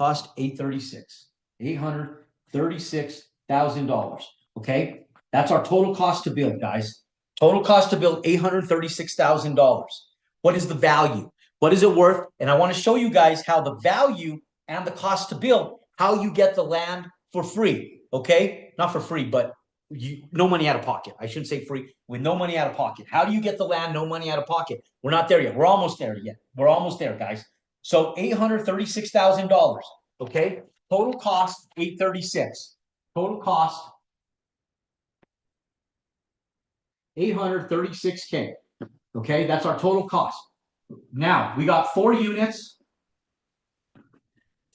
836. $836,000. Okay. That's our total cost to build, guys. Total cost to build $836,000. What is the value? What is it worth? And I want to show you guys how the value and the cost to build, how you get the land for free. Okay. Not for free, but no money out of pocket. I shouldn't say free, with no money out of pocket. How do you get the land, no money out of pocket? We're not there yet. We're almost there yet. We're almost there, guys. So $836,000. Okay. Total cost 836. Total cost 836K. Okay. That's our total cost. Now we got 4 units,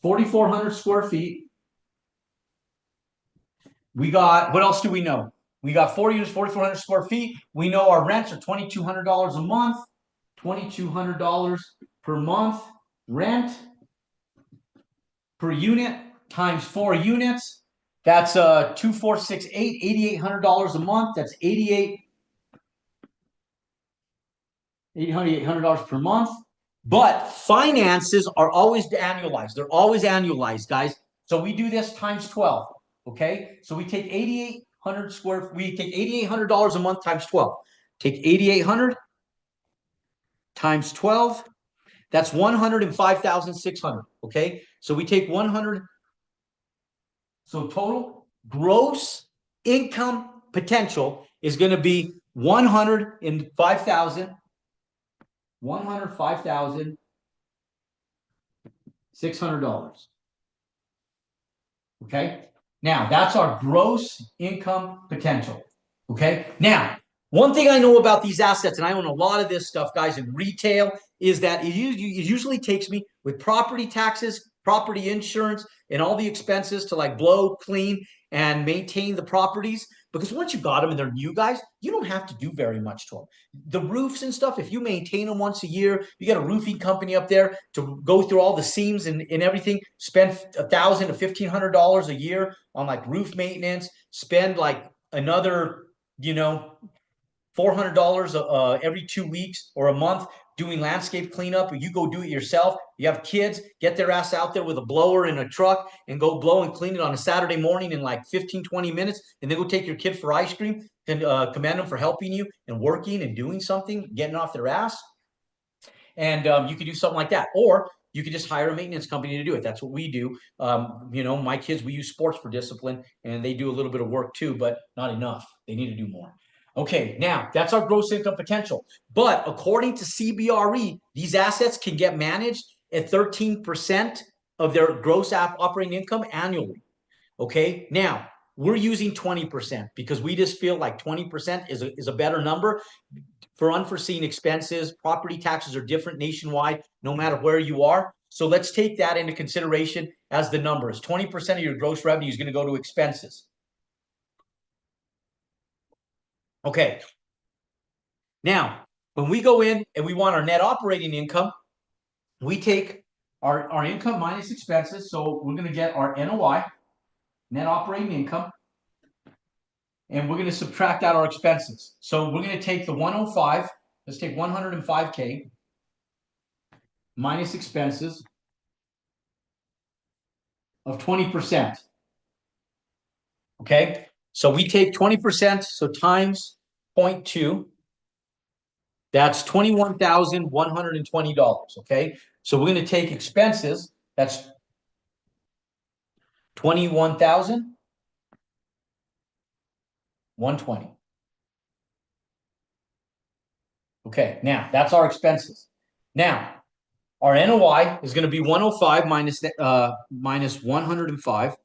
4,400 square feet. We got, what else do we know? We got 4 units, 4,400 square feet. We know our rents are $2,200 a month, $2,200 per month rent per unit times 4 units. That's 2,468, $8,800 a month. That's $800 per month. But finances are always annualized. They're always annualized, guys. So we do this times 12. Okay. So we take we take $8,800 a month times 12. Take 8,800 times 12. That's 105,600. Okay. So we take 100. So total gross income potential is going to be $105,600. Okay. Now that's our gross income potential. Okay. Now, one thing I know about these assets, and I own a lot of this stuff, guys, in retail, is that it usually takes me with property taxes, property insurance, and all the expenses to like blow, clean, and maintain the properties. Because once you got them and they're new, guys, you don't have to do very much to them. The roofs and stuff, if you maintain them once a year, you get a roofing company up there to go through all the seams and everything, spend $1,000 to $1,500 a year on like roof maintenance, spend like another, $400 every 2 weeks or a month doing landscape cleanup, or you go do it yourself. You have kids, get their ass out there with a blower and a truck and go blow and clean it on a Saturday morning in like 15, 20 minutes, and then go take your kid for ice cream and commend them for helping you and working and doing something, getting off their ass. And you could do something like that. Or you could just hire a maintenance company to do it. That's what we do. My kids, we use sports for discipline, and they do a little bit of work too, but not enough. They need to do more. Okay, now that's our gross income potential. But according to CBRE, these assets can get managed at 13% of their gross operating income annually. Okay, now we're using 20% because we just feel like 20% is a better number for unforeseen expenses. Property taxes are different nationwide, no matter where you are. So let's take that into consideration as the numbers. 20% of your gross revenue is going to go to expenses. Okay. Now, when we go in and we want our net operating income, we take our income minus expenses. So we're going to get our NOI, net operating income, and we're going to subtract out our expenses. So we're going to take the 105. Let's take 105K minus expenses of 20%. Okay. So we take 20%. So times 0.2. That's $21,120. Okay. So we're going to take expenses. That's $21,120. Okay. Now that's our expenses. Now our NOI is going to be 105 minus 105.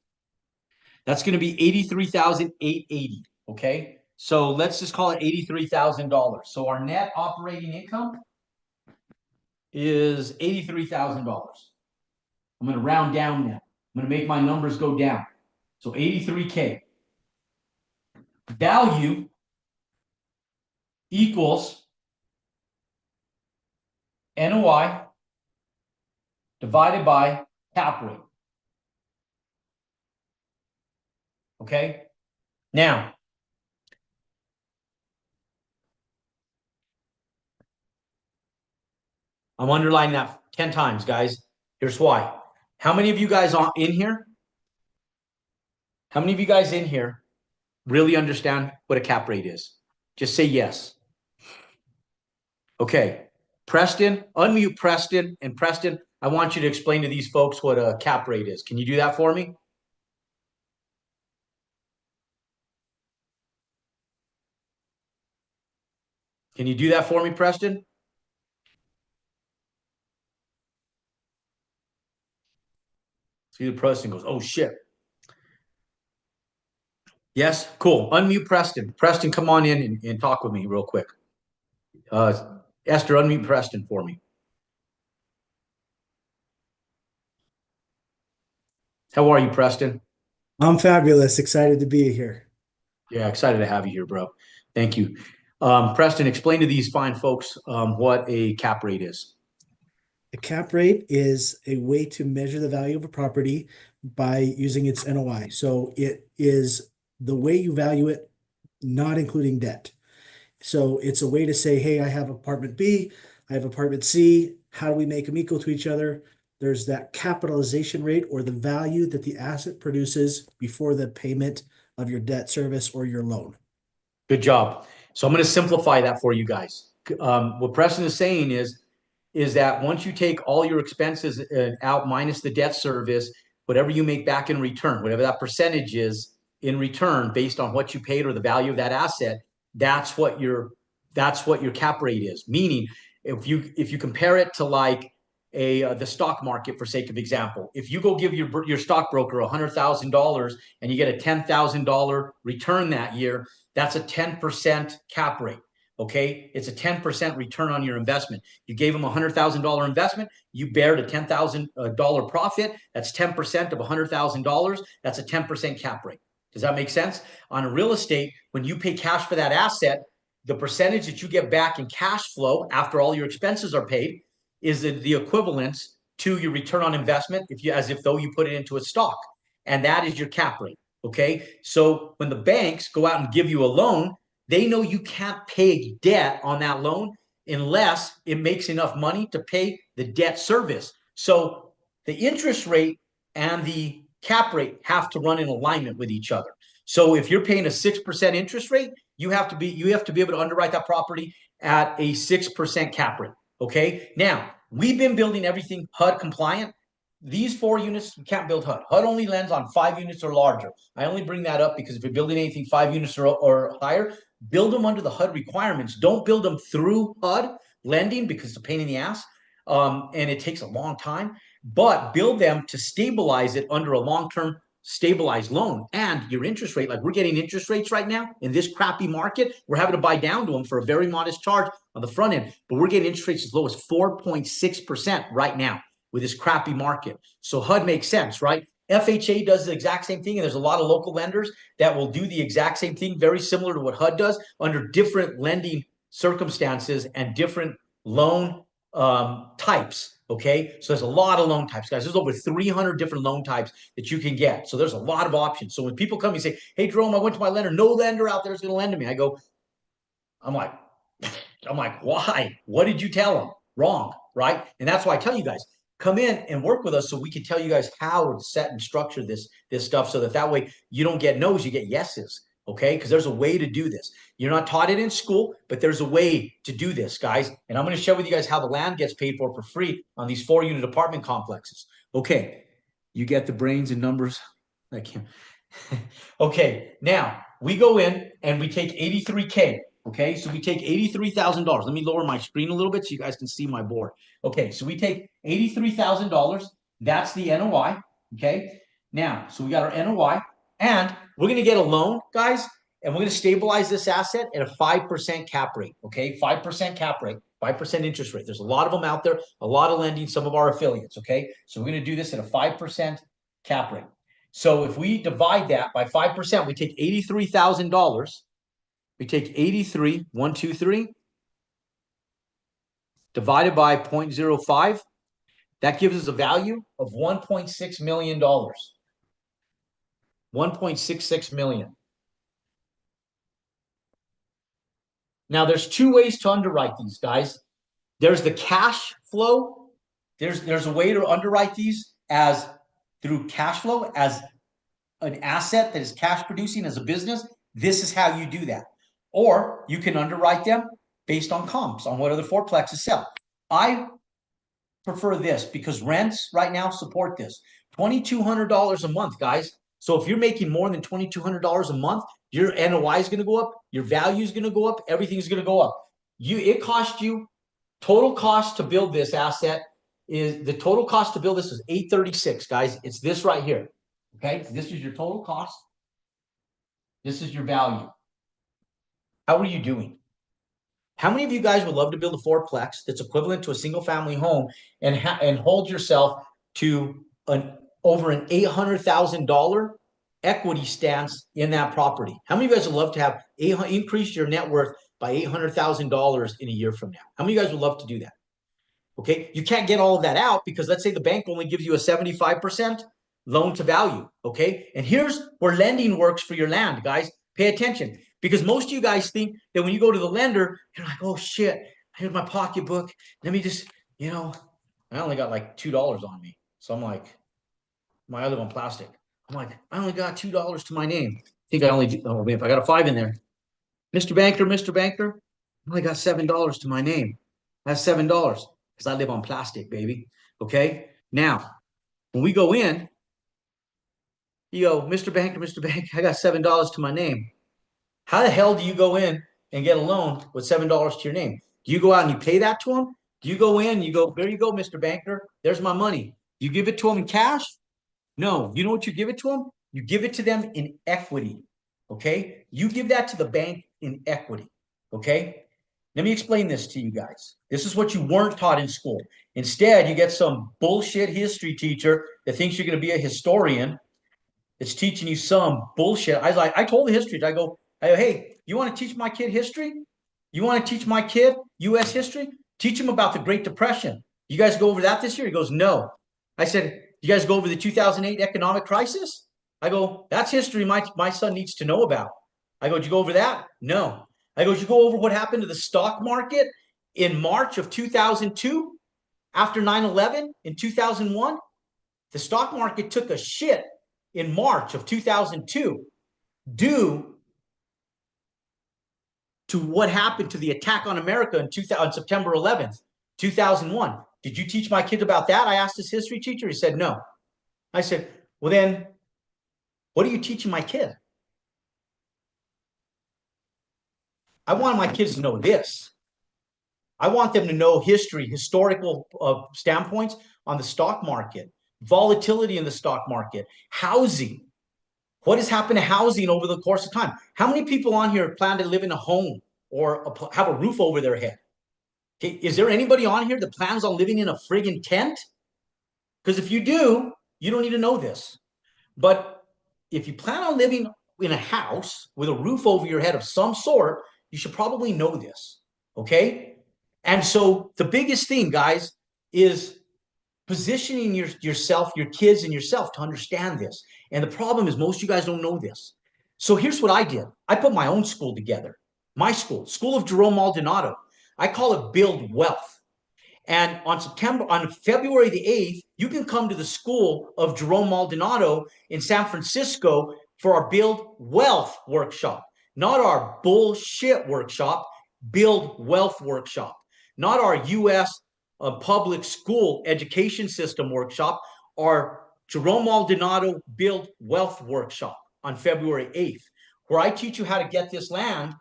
That's going to be 83,880. Okay. So let's just call it $83,000. So our net operating income is $83,000. I'm going to round down now. I'm going to make my numbers go down. So 83K. Value equals NOI divided by cap rate. Okay. Now, I'm underlining that 10 times, guys. Here's why. How many of you guys in here? How many of you guys in here really understand what a cap rate is? Just say yes. Okay. Preston, unmute Preston. And Preston, I want you to explain to these folks what a cap rate is. Can you do that for me? Can you do that for me, Preston? See the Preston goes, oh shit. Yes, cool. Unmute Preston. Preston, come on in and talk with me real quick. Esther, unmute Preston for me. How are you, Preston? I'm fabulous. Excited to be here. Yeah, excited to have you here, bro. Thank you. Preston, explain to these fine folks what a cap rate is. A cap rate is a way to measure the value of a property by using its NOI. So it is the way you value it, not including debt. So it's a way to say, hey, I have apartment B, I have apartment C. How do we make them equal to each other? There's that capitalization rate or the value that the asset produces before the payment of your debt service or your loan. Good job. So I'm going to simplify that for you guys. What Preston is saying is that once you take all your expenses out minus the debt service, whatever you make back in return, whatever that percentage is in return based on what you paid or the value of that asset, that's what your cap rate is. Meaning, if you compare it to like the stock market, for sake of example, if you go give your stockbroker $100,000 and you get a $10,000 return that year, that's a 10% cap rate. Okay, it's a 10% return on your investment. You gave them a $100,000 investment. You bared a $10,000 profit. That's 10% of $100,000. That's a 10% cap rate. Does that make sense? On a real estate, when you pay cash for that asset, the percentage that you get back in cash flow after all your expenses are paid is the equivalence to your return on investment as if though you put it into a stock. And that is your cap rate. Okay. So when the banks go out and give you a loan, they know you can't pay debt on that loan unless it makes enough money to pay the debt service. So the interest rate and the cap rate have to run in alignment with each other. So if you're paying a 6% interest rate, you have to be able to underwrite that property at a 6% cap rate. Okay. Now we've been building everything HUD compliant. These 4 units, you can't build HUD. HUD only lends on 5 units or larger. I only bring that up because if you're building anything 5 units or higher, build them under the HUD requirements. Don't build them through HUD lending because it's a pain in the ass and it takes a long time. But build them to stabilize it under a long-term stabilized loan. And your interest rate, like we're getting interest rates right now in this crappy market, we're having to buy down to them for a very modest charge on the front end. But we're getting interest rates as low as 4.6% right now with this crappy market. So HUD makes sense, right? FHA does the exact same thing, and there's a lot of local lenders that will do the exact same thing, very similar to what HUD does, under different lending circumstances and different loan types. Okay, so there's a lot of loan types, guys. There's over 300 different loan types that you can get. So there's a lot of options. So when people come and say, "Hey, Jerome, I went to my lender. No lender out there is going to lend to me," I'm like, why? What did you tell them? Wrong, right? And that's why I tell you guys, come in and work with us so we can tell you guys how to set and structure this stuff so that way you don't get no's, you get yeses. Okay, because there's a way to do this. You're not taught it in school, but there's a way to do this, guys. And I'm going to share with you guys how the land gets paid for free on these 4-unit apartment complexes. Okay, you get the brains and numbers. I can't. Okay, now we go in and we take 83K. Okay, so we take $83,000. Let me lower my screen a little bit so you guys can see my board. Okay, so we take $83,000. That's the NOI. Okay, now, so we got our NOI, and we're going to get a loan, guys, and we're going to stabilize this asset at a 5% cap rate. Okay, 5% cap rate, 5% interest rate. There's a lot of them out there, a lot of lending, some of our affiliates. Okay, so we're going to do this at a 5% cap rate. So if we divide that by 5%, we take $83,000. We take 83, 123, divided by 0.05. That gives us a value of $1.6 million. 1.66 million. Now, there's two ways to underwrite these, guys. There's the cash flow. There's a way to underwrite these as through cash flow, as an asset that is cash producing as a business. This is how you do that. Or you can underwrite them based on comps, on what other fourplexes sell. I prefer this because rents right now support this. $2,200 a month, guys. So if you're making more than $2,200 a month, your NOI is going to go up, your value is going to go up, everything's going to go up. It cost you total cost to build this asset is the total cost to build this is $836, guys. It's this right here. Okay, this is your total cost. This is your value. How are you doing? How many of you guys would love to build a fourplex that's equivalent to a single family home and hold yourself to over an $800,000 equity stance in that property? How many of you guys would love to have increase your net worth by $800,000 in a year from now? How many of you guys would love to do that? Okay, you can't get all of that out because let's say the bank only gives you a 75% loan to value. Okay, and here's where lending works for your land, guys. Pay attention, because most of you guys think that when you go to the lender, you're like, oh shit, here's my pocketbook. Let me just, I only got like $2 on me. So I'm like, I live on plastic. I'm like, I only got $2 to my name. I think I only do, oh, if I got a 5 in there. Mr. Banker, I only got $7 to my name. That's $7 because I live on plastic, baby. Okay. Now, when we go in, you go, Mr. Banker, I got $7 to my name. How the hell do you go in and get a loan with $7 to your name? Do you go out and you pay that to them? Do you go in, you go, there you go, Mr. Banker, there's my money. You give it to them in cash? No. You know what you give it to them? You give it to them in equity. Okay. You give that to the bank in equity. Okay. Let me explain this to you guys. This is what you weren't taught in school. Instead, you get some bullshit history teacher that thinks you're going to be a historian. It's teaching you some bullshit. I told the history. I go, hey, you want to teach my kid history? You want to teach my kid U.S. history? Teach him about the Great Depression. You guys go over that this year? He goes, no. I said, you guys go over the 2008 economic crisis? I go, that's history my son needs to know about. I go, did you go over that? No. I go, did you go over what happened to the stock market in March of 2002 after 9/11 in 2001? The stock market took a shit in March of 2002 due to what happened to the attack on America on September 11th, 2001. Did you teach my kid about that? I asked his history teacher. He said, no. I said, well, then what are you teaching my kid? I want my kids to know this. I want them to know history, historical standpoints on the stock market, volatility in the stock market, housing. What has happened to housing over the course of time? How many people on here plan to live in a home or have a roof over their head? Okay, is there anybody on here that plans on living in a friggin' tent? Because if you do, you don't need to know this. But if you plan on living in a house with a roof over your head of some sort, you should probably know this. Okay? And so the biggest thing, guys, is positioning yourself, your kids and yourself to understand this. And the problem is most of you guys don't know this. So here's what I did. I put my own school together. My school of Jerome Maldonado. I call it Build Wealth. And on February the 8th, you can come to the school of Jerome Maldonado in San Francisco for our Build Wealth workshop. Not our bullshit workshop, Build Wealth workshop. Not our U.S. Public school education system workshop, our Jerome Maldonado Build Wealth workshop on February 8th, where I teach you how to get this land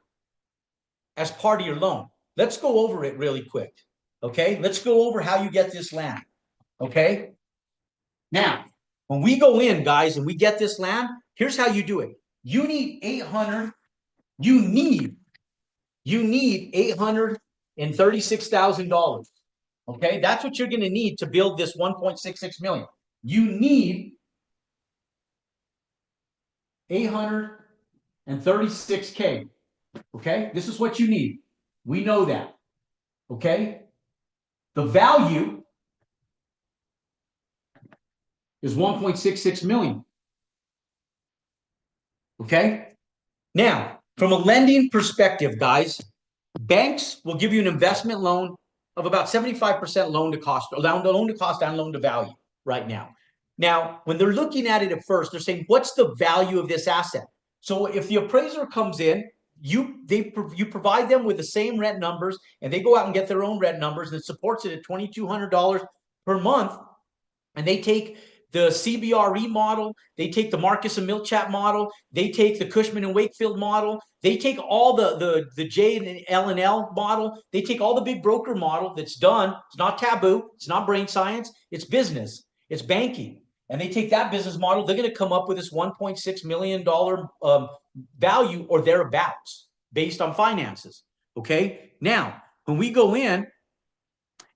as part of your loan. Let's go over it really quick. Okay, let's go over how you get this land. Okay, now when we go in, guys, and we get this land, here's how you do it. You need You need $836,000. Okay, that's what you're going to need to build this 1.66 million. You need 836K. Okay, this is what you need. We know that. Okay, the value is 1.66 million. Okay, now from a lending perspective, guys, banks will give you an investment loan of about 75% loan to cost, loan to cost and loan to value right now. Now, when they're looking at it at first, they're saying, what's the value of this asset? So if the appraiser comes in, you provide them with the same rent numbers, and they go out and get their own rent numbers, and it supports it at $2,200 per month, and they take the CBRE model, they take the Marcus and Milchat model, they take the Cushman and Wakefield model, they take all the J and L model, they take all the big broker model that's done. It's not taboo, it's not brain science, it's business, it's banking. And they take that business model, they're going to come up with this $1.6 million value or thereabouts based on finances. Okay, now when we go in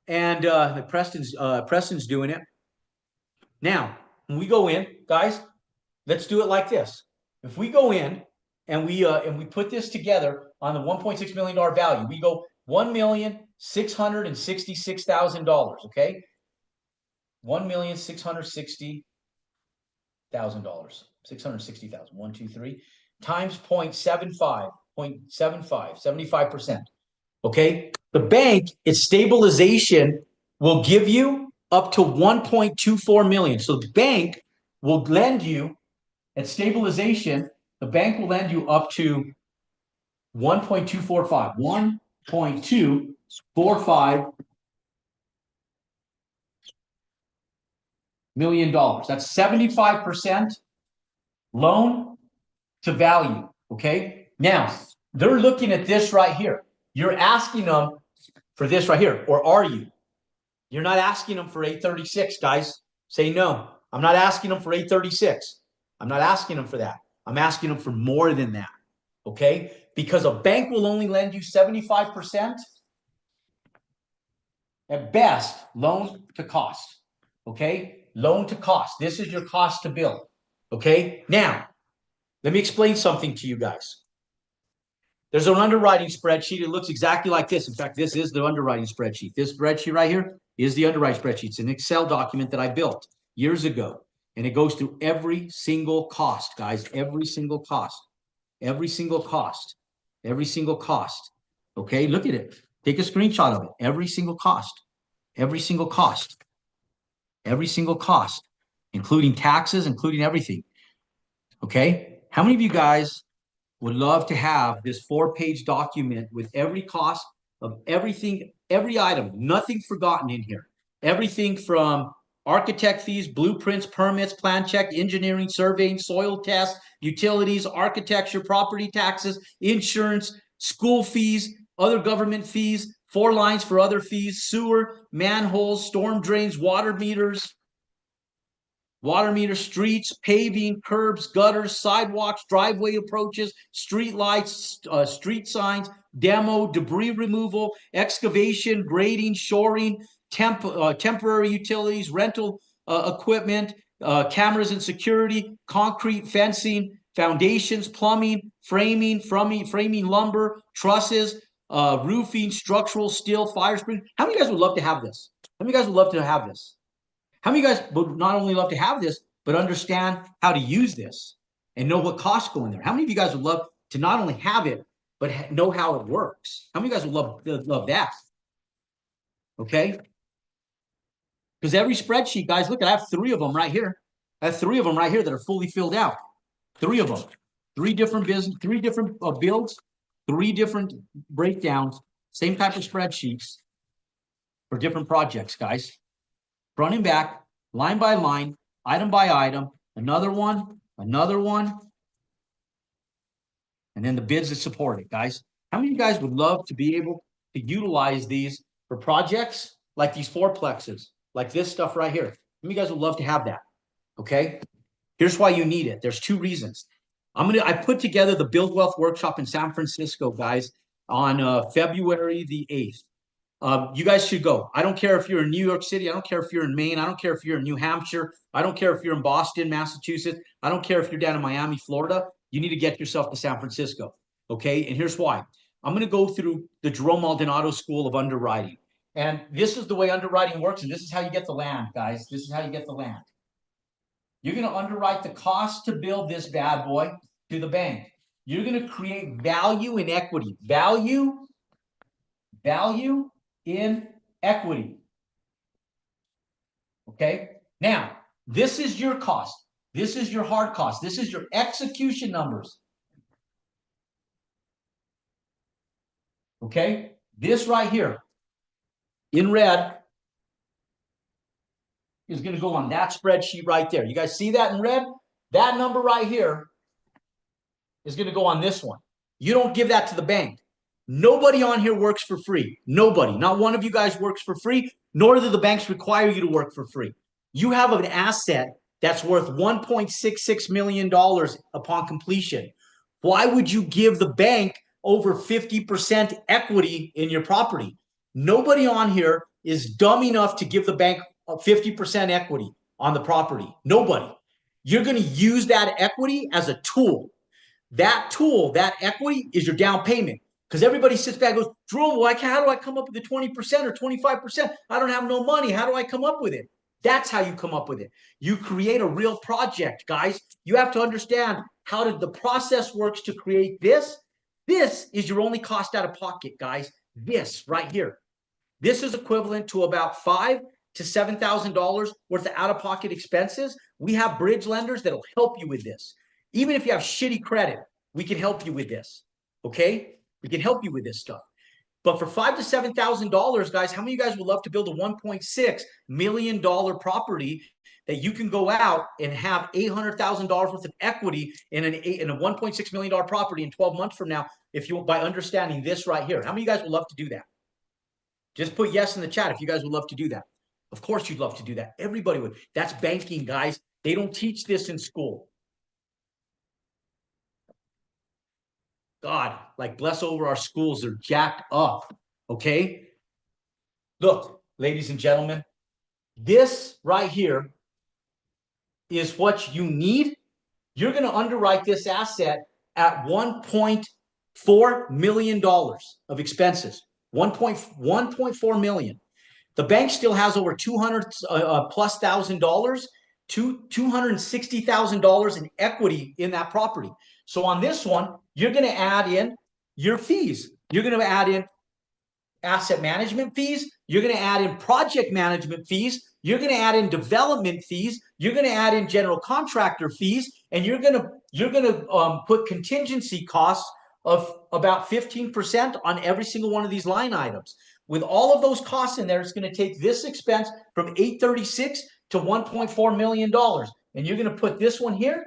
and Preston's doing it. Now, when we go in, guys, let's do it like this. If we go in and we put this together on the $1.6 million value, we go $1,666,000. Okay, $1,660,000. 660,000. 1, 2, 3 times 0.75, 75%. Okay, the bank, its stabilization will give you up to 1.24 million. So the bank will lend you at stabilization, the bank will lend you up to 1.245, $1.245 million. That's 75% loan to value. Okay. Now they're looking at this right here. You're asking them for this right here, or are you? You're not asking them for 836, guys. Say no. I'm not asking them for 836. I'm not asking them for that. I'm asking them for more than that. Okay? Because a bank will only lend you 75% at best, loan to cost. Okay? Loan to cost. This is your cost to build. Okay? Now, let me explain something to you guys. There's an underwriting spreadsheet. It looks exactly like this. In fact, this is the underwriting spreadsheet. This spreadsheet right here is the underwriting spreadsheet. It's an Excel document that I built years ago. And it goes through every single cost, guys. Every single cost. Every single cost. Every single cost. Okay, look at it. Take a screenshot of it. Every single cost. Every single cost. Every single cost. Including taxes, including everything. Okay? How many of you guys would love to have this 4-page document with every cost of everything, every item, nothing forgotten in here. Everything from architect fees, blueprints, permits, plan check, engineering, surveying, soil tests, utilities, architecture, property taxes, insurance, school fees, other government fees, 4 lines for other fees, sewer, manholes, storm drains, water meters, streets, paving, curbs, gutters, sidewalks, driveway approaches, street lights, street signs, demo, debris removal, excavation, grading, shoring, temporary utilities, rental equipment, cameras and security, concrete fencing, foundations, plumbing, framing, lumber, trusses, roofing, structural steel, fire spring. How many of you guys would love to have this? How many of you guys would love to have this? How many of you guys would not only love to have this, but understand how to use this and know what costs go in there? How many of you guys would love to not only have it, but know how it works? How many of you guys would love that? Okay. Because every spreadsheet, guys, look, I have 3 of them right here. I have 3 of them right here that are fully filled out. 3 of them. 3 different business, 3 different builds, 3 different breakdowns, same type of spreadsheets for different projects, guys. Front and back, line by line, item by item, another one, and then the bids that support it, guys. How many of you guys would love to be able to utilize these for projects like these fourplexes, like this stuff right here? How many of you guys would love to have that? Okay. Here's why you need it. There's 2 reasons. I put together the Build Wealth Workshop in San Francisco, guys, on February the 8th. You guys should go. I don't care if you're in New York City. I don't care if you're in Maine. I don't care if you're in New Hampshire. I don't care if you're in Boston, Massachusetts. I don't care if you're down in Miami, Florida. You need to get yourself to San Francisco. Okay. And here's why. I'm going to go through the Jerome Maldonado School of Underwriting. And this is the way underwriting works. And this is how you get the land, guys. This is how you get the land. You're going to underwrite the cost to build this bad boy to the bank. You're going to create value in equity. Value in equity. Okay. Now, this is your cost. This is your hard cost. This is your execution numbers. Okay. This right here in red is going to go on that spreadsheet right there. You guys see that in red? That number right here is going to go on this one. You don't give that to the bank. Nobody on here works for free. Nobody. Not one of you guys works for free, nor do the banks require you to work for free. You have an asset that's worth $1.66 million upon completion. Why would you give the bank over 50% equity in your property? Nobody on here is dumb enough to give the bank 50% equity on the property. Nobody. You're going to use that equity as a tool. That tool, that equity is your down payment. Because everybody sits back and goes, Jerome, how do I come up with the 20% or 25%? I don't have no money. How do I come up with it? That's how you come up with it. You create a real project, guys. You have to understand how the process works to create this. This is your only cost out of pocket, guys. This right here. This is equivalent to about $5,000 to $7,000 worth of out-of-pocket expenses. We have bridge lenders that'll help you with this. Even if you have shitty credit, we can help you with this. Okay? We can help you with this stuff. But for $5,000 to $7,000, guys, how many of you guys would love to build a $1.6 million property that you can go out and have $800,000 worth of equity in a $1.6 million property in 12 months from now, if you by understanding this right here? How many of you guys would love to do that? Just put yes in the chat if you guys would love to do that. Of course you'd love to do that. Everybody would. That's banking, guys. They don't teach this in school. God, like bless over our schools, they're jacked up. Okay. Look, ladies and gentlemen, this right here is what you need. You're going to underwrite this asset at $1.4 million of expenses. 1.4 million. The bank still has over 200 plus $1,000 to $260,000 in equity in that property. So on this one, you're going to add in your fees. You're going to add in asset management fees. You're going to add in project management fees. You're going to add in development fees. You're going to add in general contractor fees, and you're going to put contingency costs of about 15% on every single one of these line items. With all of those costs in there, it's going to take this expense from $836 to $1.4 million. And you're going to put this one here.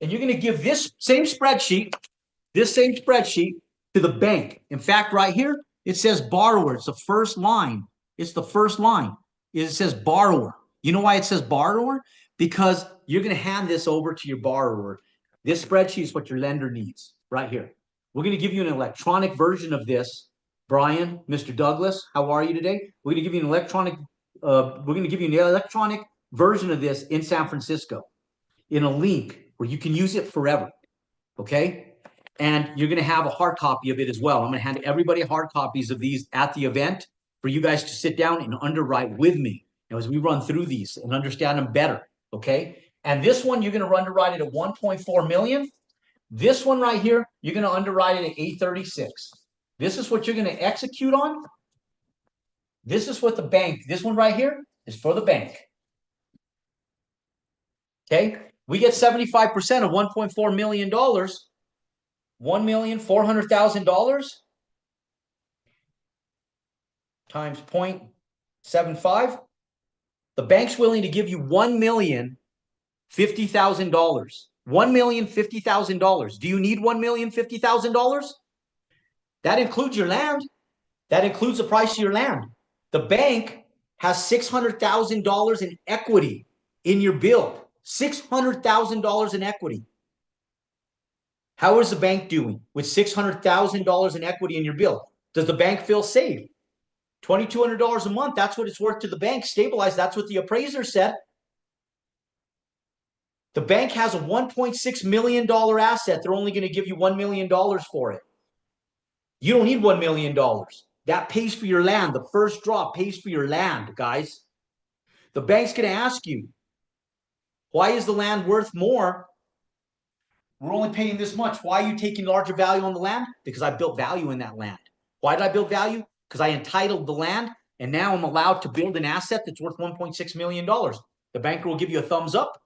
And you're going to give this same spreadsheet to the bank. In fact, right here, it says borrower. It's the first line. It's the first line. It says borrower. You know why it says borrower? Because you're going to hand this over to your borrower. This spreadsheet is what your lender needs right here. We're going to give you an electronic version of this. Brian, Mr. Douglas, how are you today? We're going to give you an electronic version of this in San Francisco in a link where you can use it forever. Okay? And you're going to have a hard copy of it as well. I'm going to hand everybody hard copies of these at the event for you guys to sit down and underwrite with me as we run through these and understand them better. Okay? And this one, you're going to underwrite it at 1.4 million. This one right here, you're going to underwrite it at 836. This is what you're going to execute on. This is what the bank, this one right here is for the bank. Okay? We get 75% of $1.4 million, $1,400,000 times 0.75. The bank's willing to give you $1,050,000. $1,050,000. Do you need $1,050,000? That includes your land. That includes the price of your land. The bank has $600,000 in equity in your build. $600,000 in equity. How is the bank doing with $600,000 in equity in your bill? Does the bank feel safe? $2,200 a month, that's what it's worth to the bank. Stabilized, that's what the appraiser said. The bank has a $1.6 million asset. They're only going to give you $1 million for it. You don't need $1 million. That pays for your land. The first draw pays for your land, guys. The bank's going to ask you, why is the land worth more? We're only paying this much. Why are you taking larger value on the land? Because I built value in that land. Why did I build value? Because I entitled the land, and now I'm allowed to build an asset that's worth $1.6 million. The banker will give you a thumbs up,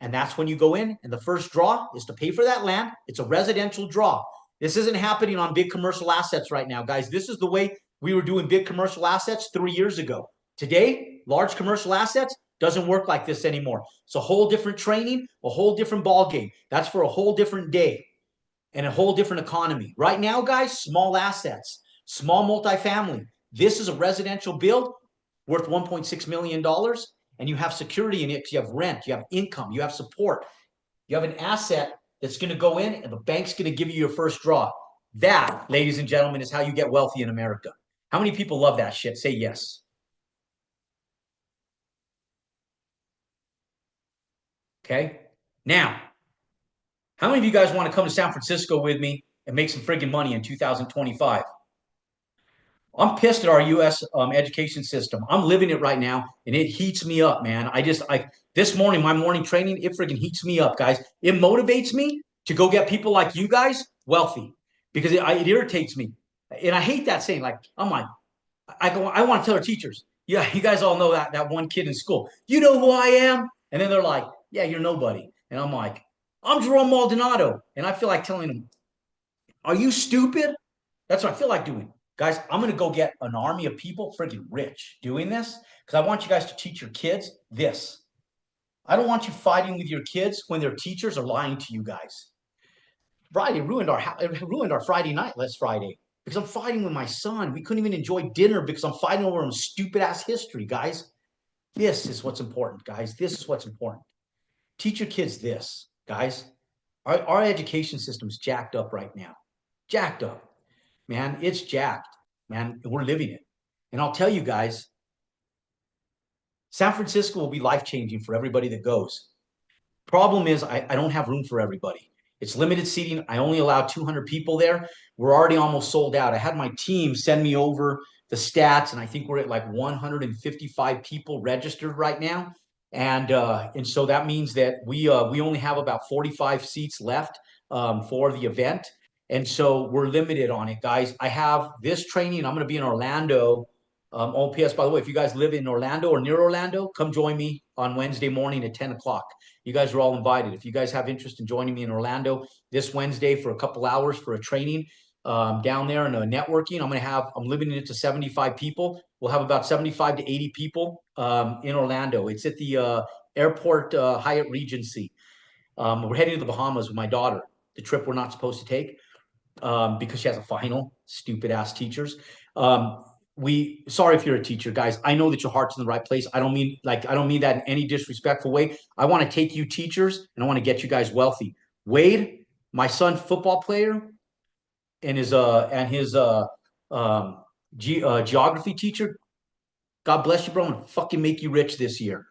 and that's when you go in, and the first draw is to pay for that land. It's a residential draw. This isn't happening on big commercial assets right now, guys. This is the way we were doing big commercial assets 3 years ago. Today, large commercial assets doesn't work like this anymore. It's a whole different training, a whole different ball game. That's for a whole different day and a whole different economy. Right now, guys, small assets, small multifamily. This is a residential build worth $1.6 million, and you have security in it because you have rent, you have income, you have support. You have an asset that's going to go in, and the bank's going to give you your first draw. That, ladies and gentlemen, is how you get wealthy in America. How many people love that shit? Say yes. Okay. Now, how many of you guys want to come to San Francisco with me and make some friggin' money in 2025? I'm pissed at our U.S. Education system. I'm living it right now, and it heats me up, man. This morning, my morning training, it friggin' heats me up, guys. It motivates me to go get people like you guys wealthy because it irritates me, and I hate that saying. Like I'm like, I want to tell our teachers, yeah, you guys all know that one kid in school. You know who I am? And then they're like, yeah, you're nobody. And I'm like, I'm Jerome Maldonado, and I feel like telling them, are you stupid? That's what I feel like doing. Guys, I'm going to go get an army of people freaking rich doing this because I want you guys to teach your kids this. I don't want you fighting with your kids when their teachers are lying to you guys. Friday ruined our Friday night last Friday because I'm fighting with my son. We couldn't even enjoy dinner because I'm fighting over some stupid ass history, guys. This is what's important, guys. This is what's important. Teach your kids this, guys. Our education system's jacked up right now. Jacked up. Man, it's jacked, man. And we're living it. And I'll tell you guys, San Francisco will be life-changing for everybody that goes. Problem is, I don't have room for everybody. It's limited seating. I only allow 200 people there. We're already almost sold out. I had my team send me over the stats, and I think we're at like 155 people registered right now. And so that means that we only have about 45 seats left for the event. And so we're limited on it, guys. I have this training. I'm going to be in Orlando. OPS, by the way, if you guys live in Orlando or near Orlando, come join me on Wednesday morning at 10 o'clock. You guys are all invited. If you guys have interest in joining me in Orlando this Wednesday for a couple hours for a training down there and a networking, I'm limiting it to 75 people. We'll have about 75 to 80 people in Orlando. It's at the airport Hyatt Regency. We're heading to the Bahamas with my daughter, the trip we're not supposed to take because she has a final, stupid ass teachers. Sorry if you're a teacher, guys. I know that your heart's in the right place. I don't mean that in any disrespectful way. I want to take you teachers and I want to get you guys wealthy. Wade, my son, football player, and his geography teacher. God bless you, bro. I'm gonna fucking make you rich this year.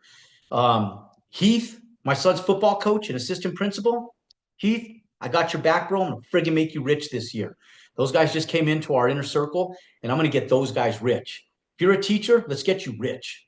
Heath, my son's football coach and assistant principal. Heath, I got your back, bro. I'm gonna friggin' make you rich this year. Those guys just came into our inner circle, and I'm gonna get those guys rich. If you're a teacher, let's get you rich.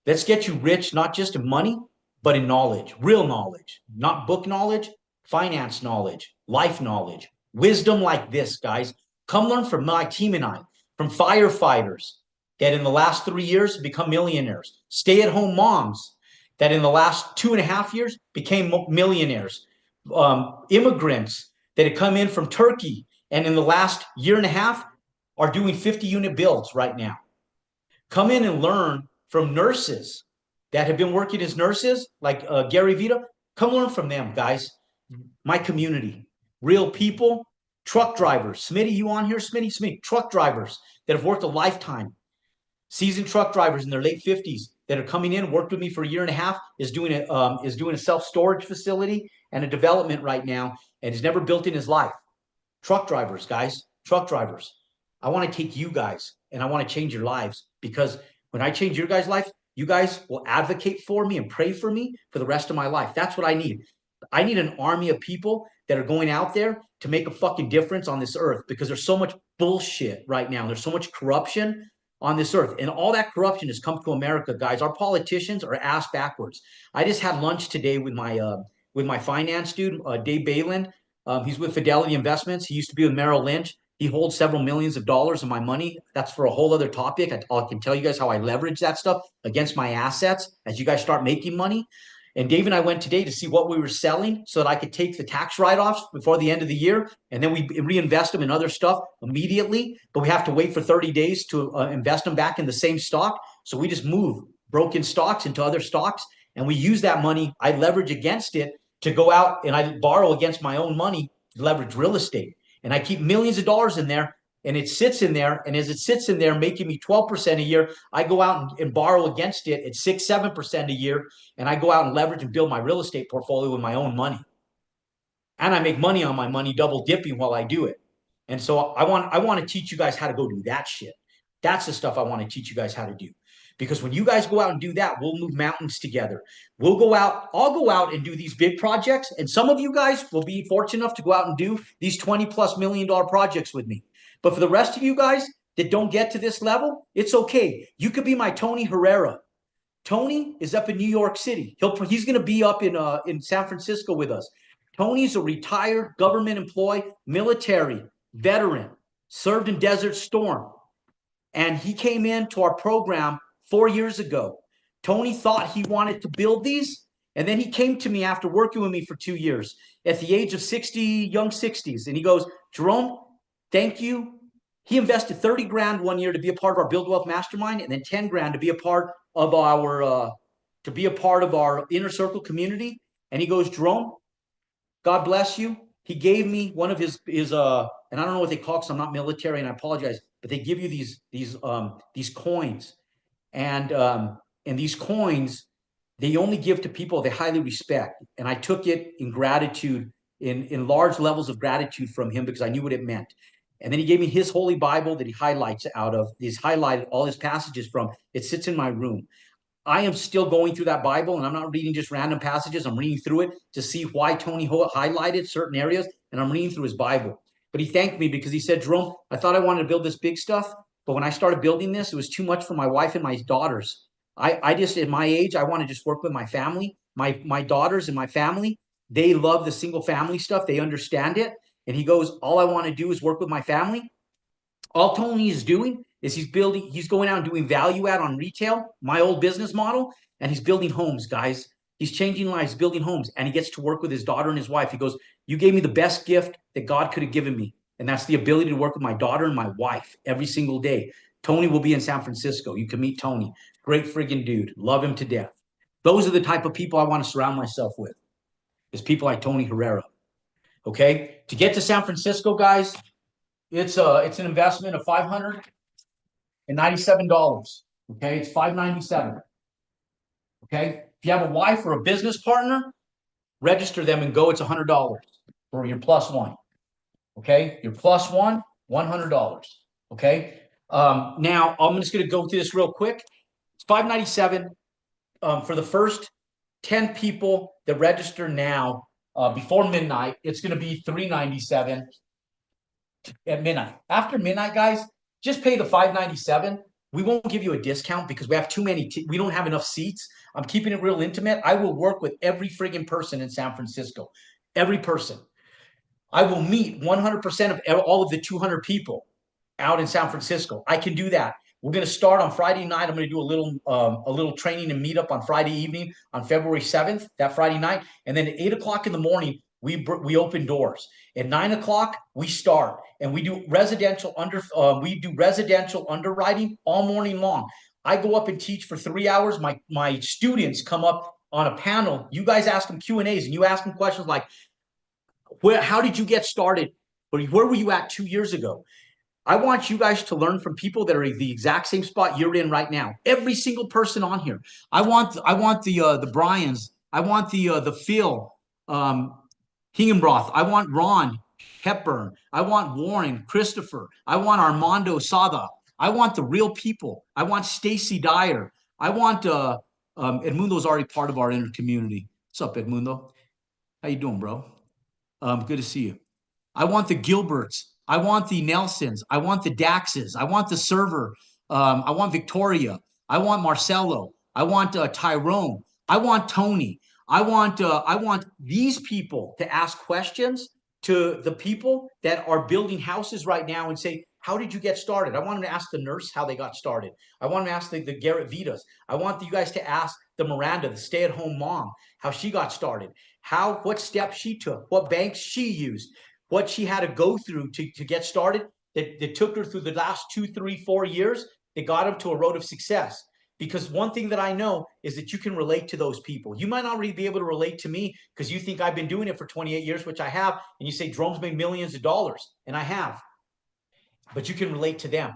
Let's get you rich, not just in money, but in knowledge, real knowledge, not book knowledge, finance knowledge, life knowledge, wisdom like this, guys. Come learn from my team and I, from firefighters that in the last 3 years become millionaires, stay-at-home moms that in the last 2.5 years became millionaires, immigrants that had come in from Turkey and in the last year and a half are doing 50-unit builds right now. Come in and learn from nurses that have been working as nurses, like Gary Vita. Come learn from them, guys. My community, real people, truck drivers. Smitty, you on here? Smitty, truck drivers that have worked a lifetime. Seasoned truck drivers in their late 50s that are coming in, worked with me for a year and a half, is doing a self-storage facility and a development right now, and has never built in his life. Truck drivers, guys, truck drivers. I want to take you guys and I want to change your lives, because when I change your guys' life, you guys will advocate for me and pray for me for the rest of my life. That's what I need. I need an army of people that are going out there to make a fucking difference on this earth, because there's so much bullshit right now. There's so much corruption on this earth, and all that corruption has come to America, guys. Our politicians are ass backwards. I just had lunch today with my finance dude, Dave Bayland. He's with Fidelity Investments. He used to be with Merrill Lynch. He holds several millions of dollars of my money. That's for a whole other topic. I can tell you guys how I leverage that stuff against my assets as you guys start making money. And Dave and I went today to see what we were selling so that I could take the tax write-offs before the end of the year, and then we reinvest them in other stuff immediately. But we have to wait for 30 days to invest them back in the same stock. So we just move broken stocks into other stocks, and we use that money. I leverage against it to go out, and I borrow against my own money to leverage real estate. And I keep millions of dollars in there, and it sits in there. And as it sits in there, making me 12% a year, I go out and borrow against it at 6, 7% a year. And I go out and leverage and build my real estate portfolio with my own money. And I make money on my money, double dipping while I do it. And so I want to teach you guys how to go do that shit. That's the stuff I want to teach you guys how to do. Because when you guys go out and do that, we'll move mountains together. We'll go out, I'll go out and do these big projects. And some of you guys will be fortunate enough to go out and do these $20+ million projects with me. But for the rest of you guys that don't get to this level, it's okay. You could be my Tony Herrera. Tony is up in New York City. He's going to be up in San Francisco with us. Tony's a retired government employee, military, veteran, served in Desert Storm. And he came into our program 4 years ago. Tony thought he wanted to build these. And then he came to me after working with me for 2 years at the age of 60, young 60s. And he goes, Jerome, thank you. He invested 30 grand one year to be a part of our Build Wealth Mastermind, and then 10 grand to be a part of our inner circle community. And he goes, Jerome, God bless you. He gave me one of his and I don't know what they call it because I'm not military and I apologize, but they give you these coins. And these coins, they only give to people they highly respect. And I took it in gratitude, in large levels of gratitude from him, because I knew what it meant. And then he gave me his Holy Bible that he highlights out of. He's highlighted all his passages from. It sits in my room. I am still going through that Bible, and I'm not reading just random passages. I'm reading through it to see why Tony highlighted certain areas, and I'm reading through his Bible. But he thanked me because he said, Jerome, I thought I wanted to build this big stuff, but when I started building this, it was too much for my wife and my daughters. I just, at my age, I want to just work with my family. My daughters and my family, they love the single family stuff. They understand it. And he goes, all I want to do is work with my family. All Tony is doing is he's going out and doing value add on retail, my old business model, and he's building homes, guys. He's changing lives, building homes, and he gets to work with his daughter and his wife. He goes, you gave me the best gift that God could have given me, and that's the ability to work with my daughter and my wife every single day. Tony will be in San Francisco. You can meet Tony. Great friggin' dude. Love him to death. Those are the type of people I want to surround myself with, is people like Tony Herrera. Okay? To get to San Francisco, guys, it's an investment of $597. Okay, it's $597. Okay, if you have a wife or a business partner, register them and go. It's $100 for your plus one. Okay, your plus one, $100. Okay, now I'm just going to go through this real quick. It's $597 for the first 10 people that register now before midnight. It's going to be $397 at midnight. After midnight, guys, just pay the $597. We won't give you a discount because we have too many. We don't have enough seats. I'm keeping it real intimate. I will work with every friggin' person in San Francisco. Every person. I will meet 100% of all of the 200 people out in San Francisco. I can do that. We're going to start on Friday night. I'm going to do a little training and meetup on Friday evening on February 7th, that Friday night. And then at 8 o'clock in the morning, we open doors. At 9 o'clock, we start, and we do residential underwriting all morning long. I go up and teach for 3 hours. My students come up on a panel. You guys ask them Q&As, and you ask them questions like, how did you get started? Where were you at 2 years ago? I want you guys to learn from people that are the exact same spot you're in right now. Every single person on here. I want the Bryans. I want the Phil Hingenbroth. I want Ron Hepburn. I want Warren Christopher. I want Armando Sada. I want the real people. I want Stacy Dyer. I want Edmundo's already part of our inner community. What's up, Edmundo? How you doing, bro? Good to see you. I want the Gilberts. I want the Nelsons. I want the Daxes. I want the server. I want Victoria. I want Marcelo. I want Tyrone. I want Tony. I want these people to ask questions to the people that are building houses right now and say, how did you get started? I want them to ask the nurse how they got started. I want them to ask the Garrett Vitas. I want you guys to ask the Miranda, the stay-at-home mom, how she got started, what steps she took, what banks she used, what she had to go through to get started that took her through the last 2, 3, 4 years that got her to a road of success. Because one thing that I know is that you can relate to those people. You might not really be able to relate to me because you think I've been doing it for 28 years, which I have. And you say, Jerome's made millions of dollars. And I have. But you can relate to them.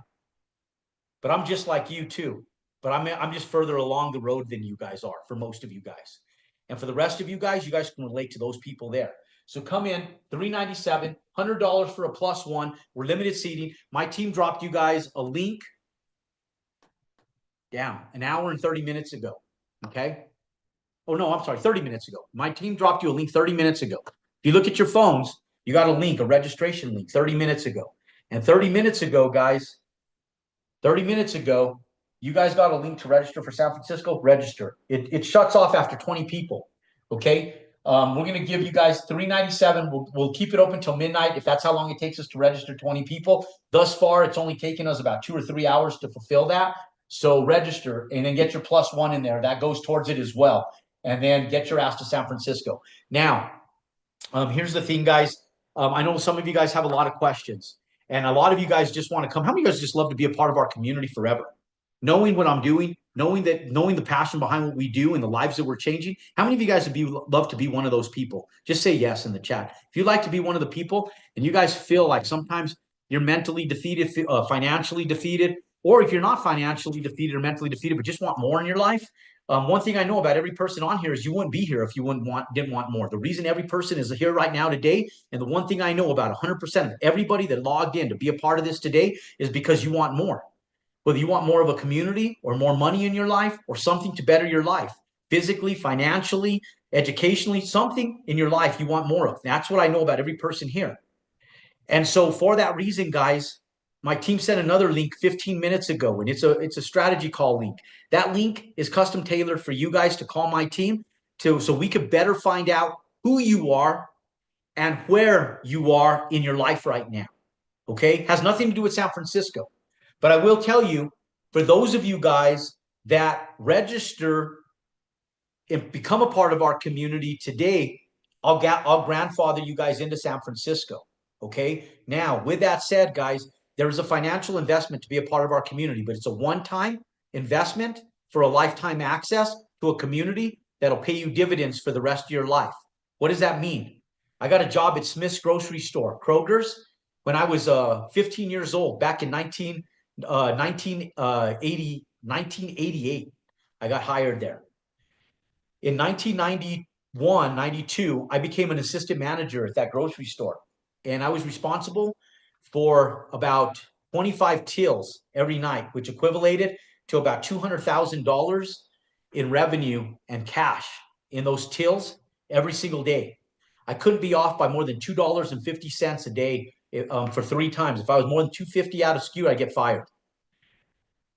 But I'm just like you too. But I'm just further along the road than you guys are for most of you guys. And for the rest of you guys can relate to those people there. So come in, $397, $100 for a +1. We're limited seating. My team dropped you guys a link down an hour and 30 minutes ago. Okay. Oh, no, I'm sorry, 30 minutes ago. My team dropped you a link 30 minutes ago. If you look at your phones, you got a link, a registration link 30 minutes ago. And 30 minutes ago, guys, 30 minutes ago, you guys got a link to register for San Francisco. Register. It shuts off after 20 people. Okay. We're going to give you guys $397. We'll keep it open till midnight if that's how long it takes us to register 20 people. Thus far, it's only taken us about 2 or 3 hours to fulfill that. So register and then get your +1 in there. That goes towards it as well. And then get your ass to San Francisco. Now, here's the thing, guys. I know some of you guys have a lot of questions, and a lot of you guys just want to come. How many of you guys just love to be a part of our community forever? Knowing what I'm doing, knowing the passion behind what we do and the lives that we're changing. How many of you guys would love to be one of those people? Just say yes in the chat. If you'd like to be one of the people and you guys feel like sometimes you're mentally defeated, financially defeated, or if you're not financially defeated or mentally defeated, but just want more in your life, one thing I know about every person on here is you wouldn't be here if you didn't want more. The reason every person is here right now today, and the one thing I know about 100% of everybody that logged in to be a part of this today is because you want more. Whether you want more of a community or more money in your life or something to better your life, physically, financially, educationally, something in your life you want more of. That's what I know about every person here. And so for that reason, guys, my team sent another link 15 minutes ago, and it's a strategy call link. That link is custom tailored for you guys to call my team so we could better find out who you are and where you are in your life right now. Okay? Has nothing to do with San Francisco. But I will tell you, for those of you guys that register and become a part of our community today, I'll grandfather you guys into San Francisco. Okay. Now, with that said, guys, there is a financial investment to be a part of our community, but it's a one-time investment for a lifetime access to a community that'll pay you dividends for the rest of your life. What does that mean? I got a job at Smith's grocery store, Kroger's, when I was 15 years old, back in 1988. I got hired there. In 1991, 92, I became an assistant manager at that grocery store. And I was responsible for about 25 tills every night, which equivalated to about $200,000 in revenue and cash in those tills every single day. I couldn't be off by more than $2.50 a day for 3 times. If I was more than 250 out of skew, I'd get fired.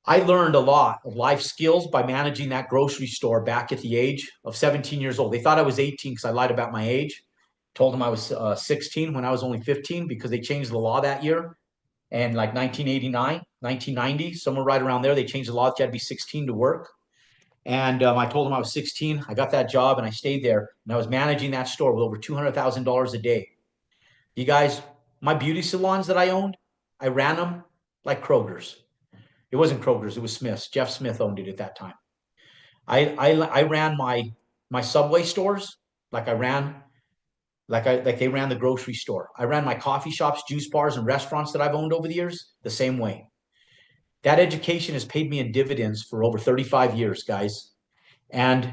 I learned a lot of life skills by managing that grocery store back at the age of 17 years old. They thought I was 18 because I lied about my age. Told them I was 16 when I was only 15 because they changed the law that year. And like 1989, 1990, somewhere right around there, they changed the law that you had to be 16 to work. And I told them I was 16. I got that job and I stayed there. And I was managing that store with over $200,000 a day. You guys, my beauty salons that I owned, I ran them like Kroger's. It wasn't Kroger's, it was Smith's. Jeff Smith owned it at that time. I ran my Subway stores like I ran like they ran the grocery store. I ran my coffee shops, juice bars, and restaurants that I've owned over the years the same way. That education has paid me in dividends for over 35 years, guys. And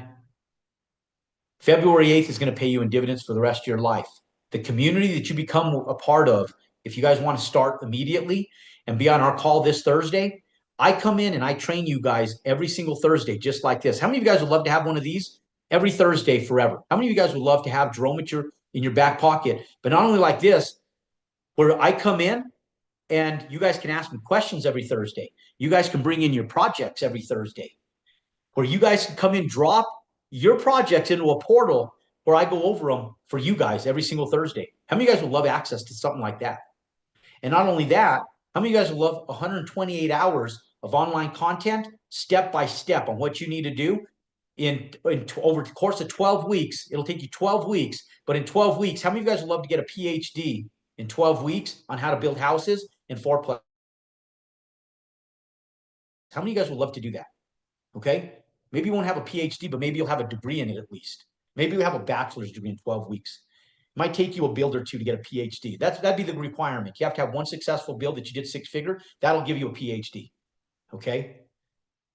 February 8th is going to pay you in dividends for the rest of your life. The community that you become a part of, if you guys want to start immediately and be on our call this Thursday, I come in and I train you guys every single Thursday, just like this. How many of you guys would love to have one of these every Thursday forever? How many of you guys would love to have Jerome in your back pocket? But not only like this, where I come in and you guys can ask me questions every Thursday. You guys can bring in your projects every Thursday, where you guys can come in, drop your projects into a portal where I go over them for you guys every single Thursday. How many of you guys would love access to something like that? And not only that, how many of you guys would love 128 hours of online content, step by step on what you need to do over the course of 12 weeks? It'll take you 12 weeks, but in 12 weeks, how many of you guys would love to get a PhD in 12 weeks on how to build houses in fourplex? How many of you guys would love to do that? Okay. Maybe you won't have a PhD, but maybe you'll have a degree in it at least. Maybe you'll have a bachelor's degree in 12 weeks. It might take you a build or two to get a PhD. That'd be the requirement. You have to have one successful build that you did six-figure. That'll give you a PhD. Okay.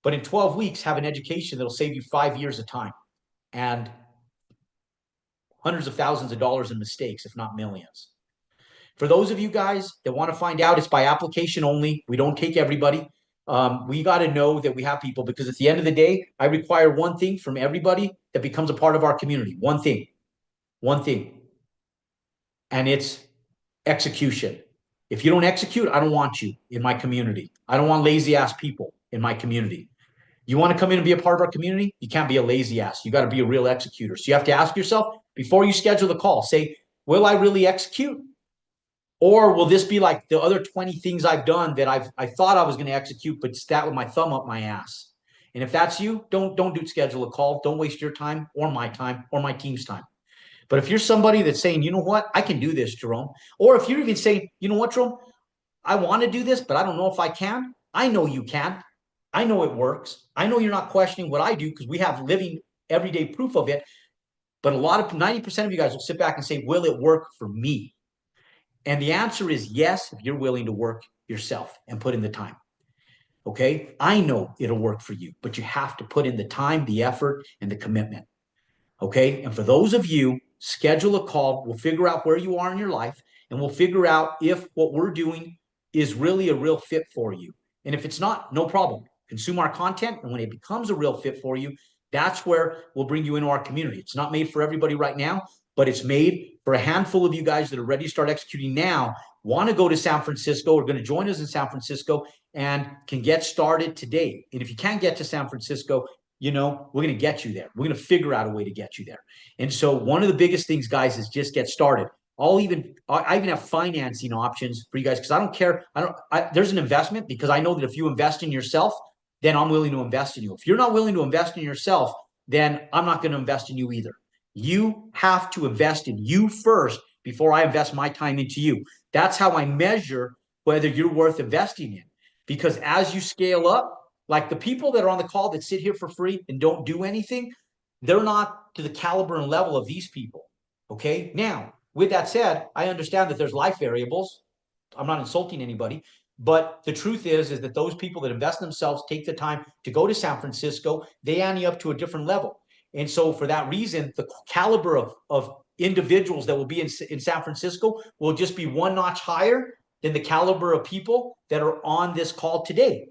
But in 12 weeks, have an education that'll save you 5 years of time and hundreds of thousands of dollars in mistakes, if not millions. For those of you guys that want to find out, it's by application only. We don't take everybody. We got to know that we have people, because at the end of the day, I require one thing from everybody that becomes a part of our community. One thing. And it's execution. If you don't execute, I don't want you in my community. I don't want lazy ass people in my community. You want to come in and be a part of our community? You can't be a lazy ass. You got to be a real executor. So you have to ask yourself before you schedule the call, say, will I really execute? Or will this be like the other 20 things I've done that I thought I was going to execute, but sat with my thumb up my ass? And if that's you, don't schedule a call. Don't waste your time or my team's time. But if you're somebody that's saying, you know what, I can do this, Jerome. Or if you're even saying, you know what, Jerome, I want to do this, but I don't know if I can. I know you can. I know it works. I know you're not questioning what I do because we have living everyday proof of it. But 90% of you guys will sit back and say, will it work for me? And the answer is yes, if you're willing to work yourself and put in the time. Okay. I know it'll work for you, but you have to put in the time, the effort, and the commitment. Okay. And for those of you, schedule a call. We'll figure out where you are in your life, and we'll figure out if what we're doing is really a real fit for you. And if it's not, no problem. Consume our content. And when it becomes a real fit for you, that's where we'll bring you into our community. It's not made for everybody right now, but it's made for a handful of you guys that are ready to start executing now, want to go to San Francisco, or going to join us in San Francisco, and can get started today. And if you can't get to San Francisco, we're going to get you there. We're going to figure out a way to get you there. And so one of the biggest things, guys, is just get started. I even have financing options for you guys, because I don't care. There's an investment, because I know that if you invest in yourself, then I'm willing to invest in you. If you're not willing to invest in yourself, then I'm not going to invest in you either. You have to invest in you first before I invest my time into you. That's how I measure whether you're worth investing in. Because as you scale up, like the people that are on the call that sit here for free and don't do anything, they're not to the caliber and level of these people. Okay. Now, with that said, I understand that there's life variables. I'm not insulting anybody, but the truth is that those people that invest in themselves, take the time to go to San Francisco, they ante up to a different level. And so for that reason, the caliber of individuals that will be in San Francisco will just be one notch higher than the caliber of people that are on this call today.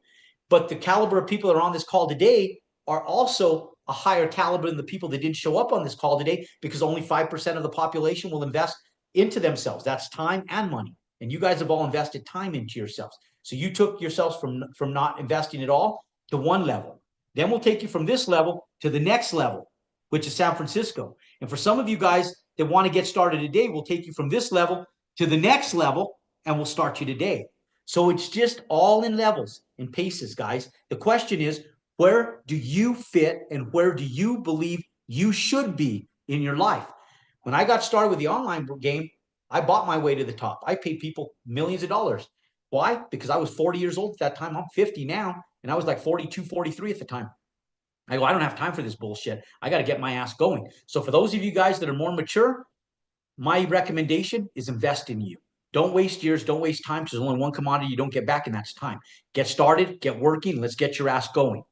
But the caliber of people that are on this call today are also a higher caliber than the people that didn't show up on this call today, because only 5% of the population will invest into themselves. That's time and money. And you guys have all invested time into yourselves. So you took yourselves from not investing at all to one level. Then we'll take you from this level to the next level, which is San Francisco. And for some of you guys that want to get started today, we'll take you from this level to the next level, and we'll start you today. So it's just all in levels and paces, guys. The question is, where do you fit and where do you believe you should be in your life? When I got started with the online game, I bought my way to the top. I paid people millions of dollars. Why? Because I was 40 years old at that time. I'm 50 now, and I was like 42, 43 at the time. I go, I don't have time for this bullshit. I got to get my ass going. So for those of you guys that are more mature, my recommendation is invest in you. Don't waste years, don't waste time, because there's only one commodity you don't get back, and that's time. Get started, get working, let's get your ass going.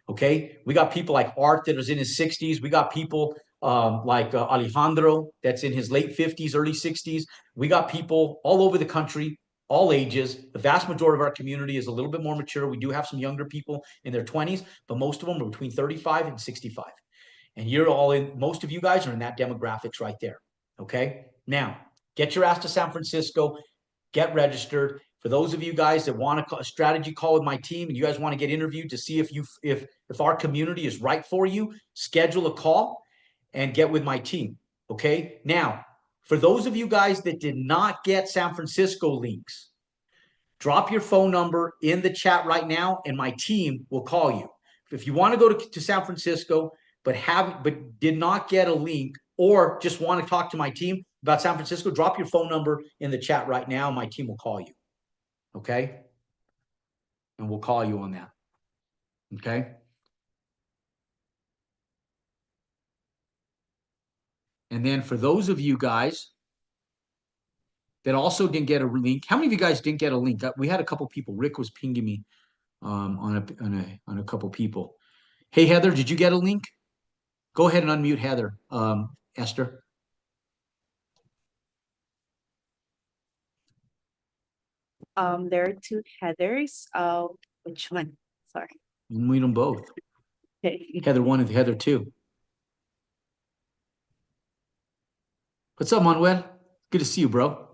Okay, we got people like Art that was in his 60s. We got people like Alejandro that's in his late 50s, early 60s. We got people all over the country, all ages. The vast majority of our community is a little bit more mature. We do have some younger people in their 20s, but most of them are between 35 and 65. And you're all in, most of you guys are in that demographics right there. Okay, now get your ass to San Francisco, get registered. For those of you guys that want a strategy call with my team and you guys want to get interviewed to see if our community is right for you, schedule a call and get with my team. Okay, now for those of you guys that did not get San Francisco links, drop your phone number in the chat right now and my team will call you. If you want to go to San Francisco but did not get a link or just want to talk to my team about San Francisco, drop your phone number in the chat right now. My team will call you. Okay? And we'll call you on that. Okay? And then for those of you guys that also didn't get a link, how many of you guys didn't get a link? We had a couple people. Rick was pinging me on a couple people. Hey, Heather, did you get a link? Go ahead and unmute Heather, Esther. There are two Heathers. Which one? Sorry. Meet them both. Okay. Heather 1 and Heather 2. What's up, Manuel? Good to see you, bro.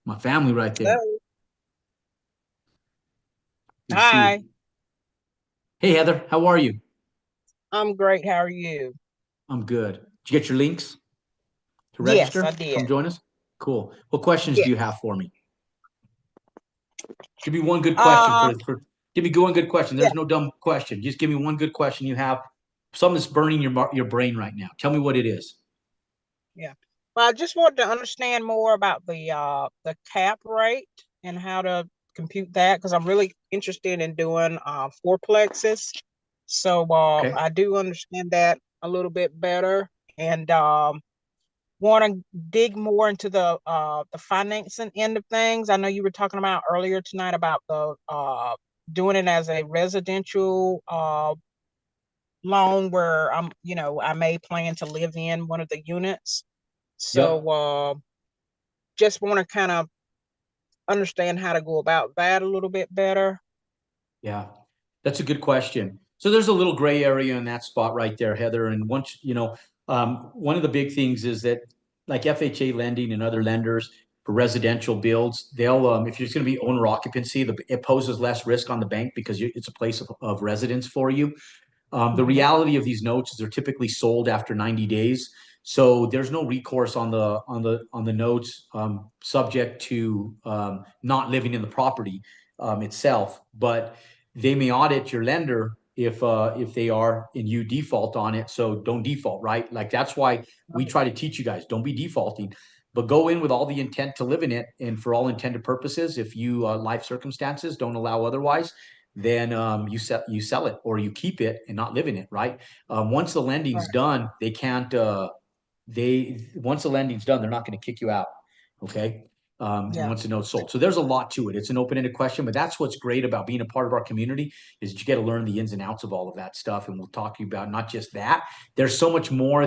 My family right there. Hi. Hey, Heather, how are you? I'm great. How are you? I'm good. Did you get your links to register? Yes, I did. Come join us? Cool. What questions do you have for me? Give me one good Uh, question give me one good question. There's yeah. no dumb question. Just give me one good question you have. Something that's burning your brain right now. Tell me what it is. Yeah. Well, I just wanted to understand more about the cap rate and how to compute that because I'm really interested in doing fourplexes. So Okay. I do understand that a little bit better and want to dig more into the financing end of things. I know you were talking about earlier tonight about the doing it as a residential loan where I may plan to live in one of the units. So just want to kind of understand how to go about that a little bit better. Yeah, that's a good question. So there's a little gray area in that spot right there, Heather. And once, one of the big things is that like FHA lending and other lenders for residential builds, they'll, if you're going to be owner occupancy, it poses less risk on the bank because it's a place of residence for you. The reality of these notes is they're typically sold after 90 days. So there's no recourse on the notes, subject to not living in the property itself. But they may audit your lender if they are and you default on it. So don't default, right? Like that's why we try to teach you guys, don't be defaulting, but go in with all the intent to live in it. And for all intended purposes, if you life circumstances don't allow otherwise, then you sell it or you keep it and not live in it, right? Once the lending's done, they can't. Once the lending's done, they're not going to kick you out. Okay. And once the note's sold, so there's a lot to it. It's an open-ended question, but that's what's great about being a part of our community is you get to learn the ins and outs of all of that stuff. And we'll talk to you about not just that. There's so much more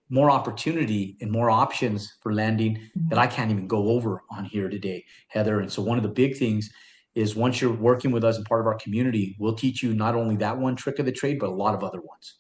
more opportunity and more options for lending that I can't even go over on here today, Heather. And so one of the big things is once you're working with us and part of our community, we'll teach you not only that one trick of the trade, but a lot of other ones.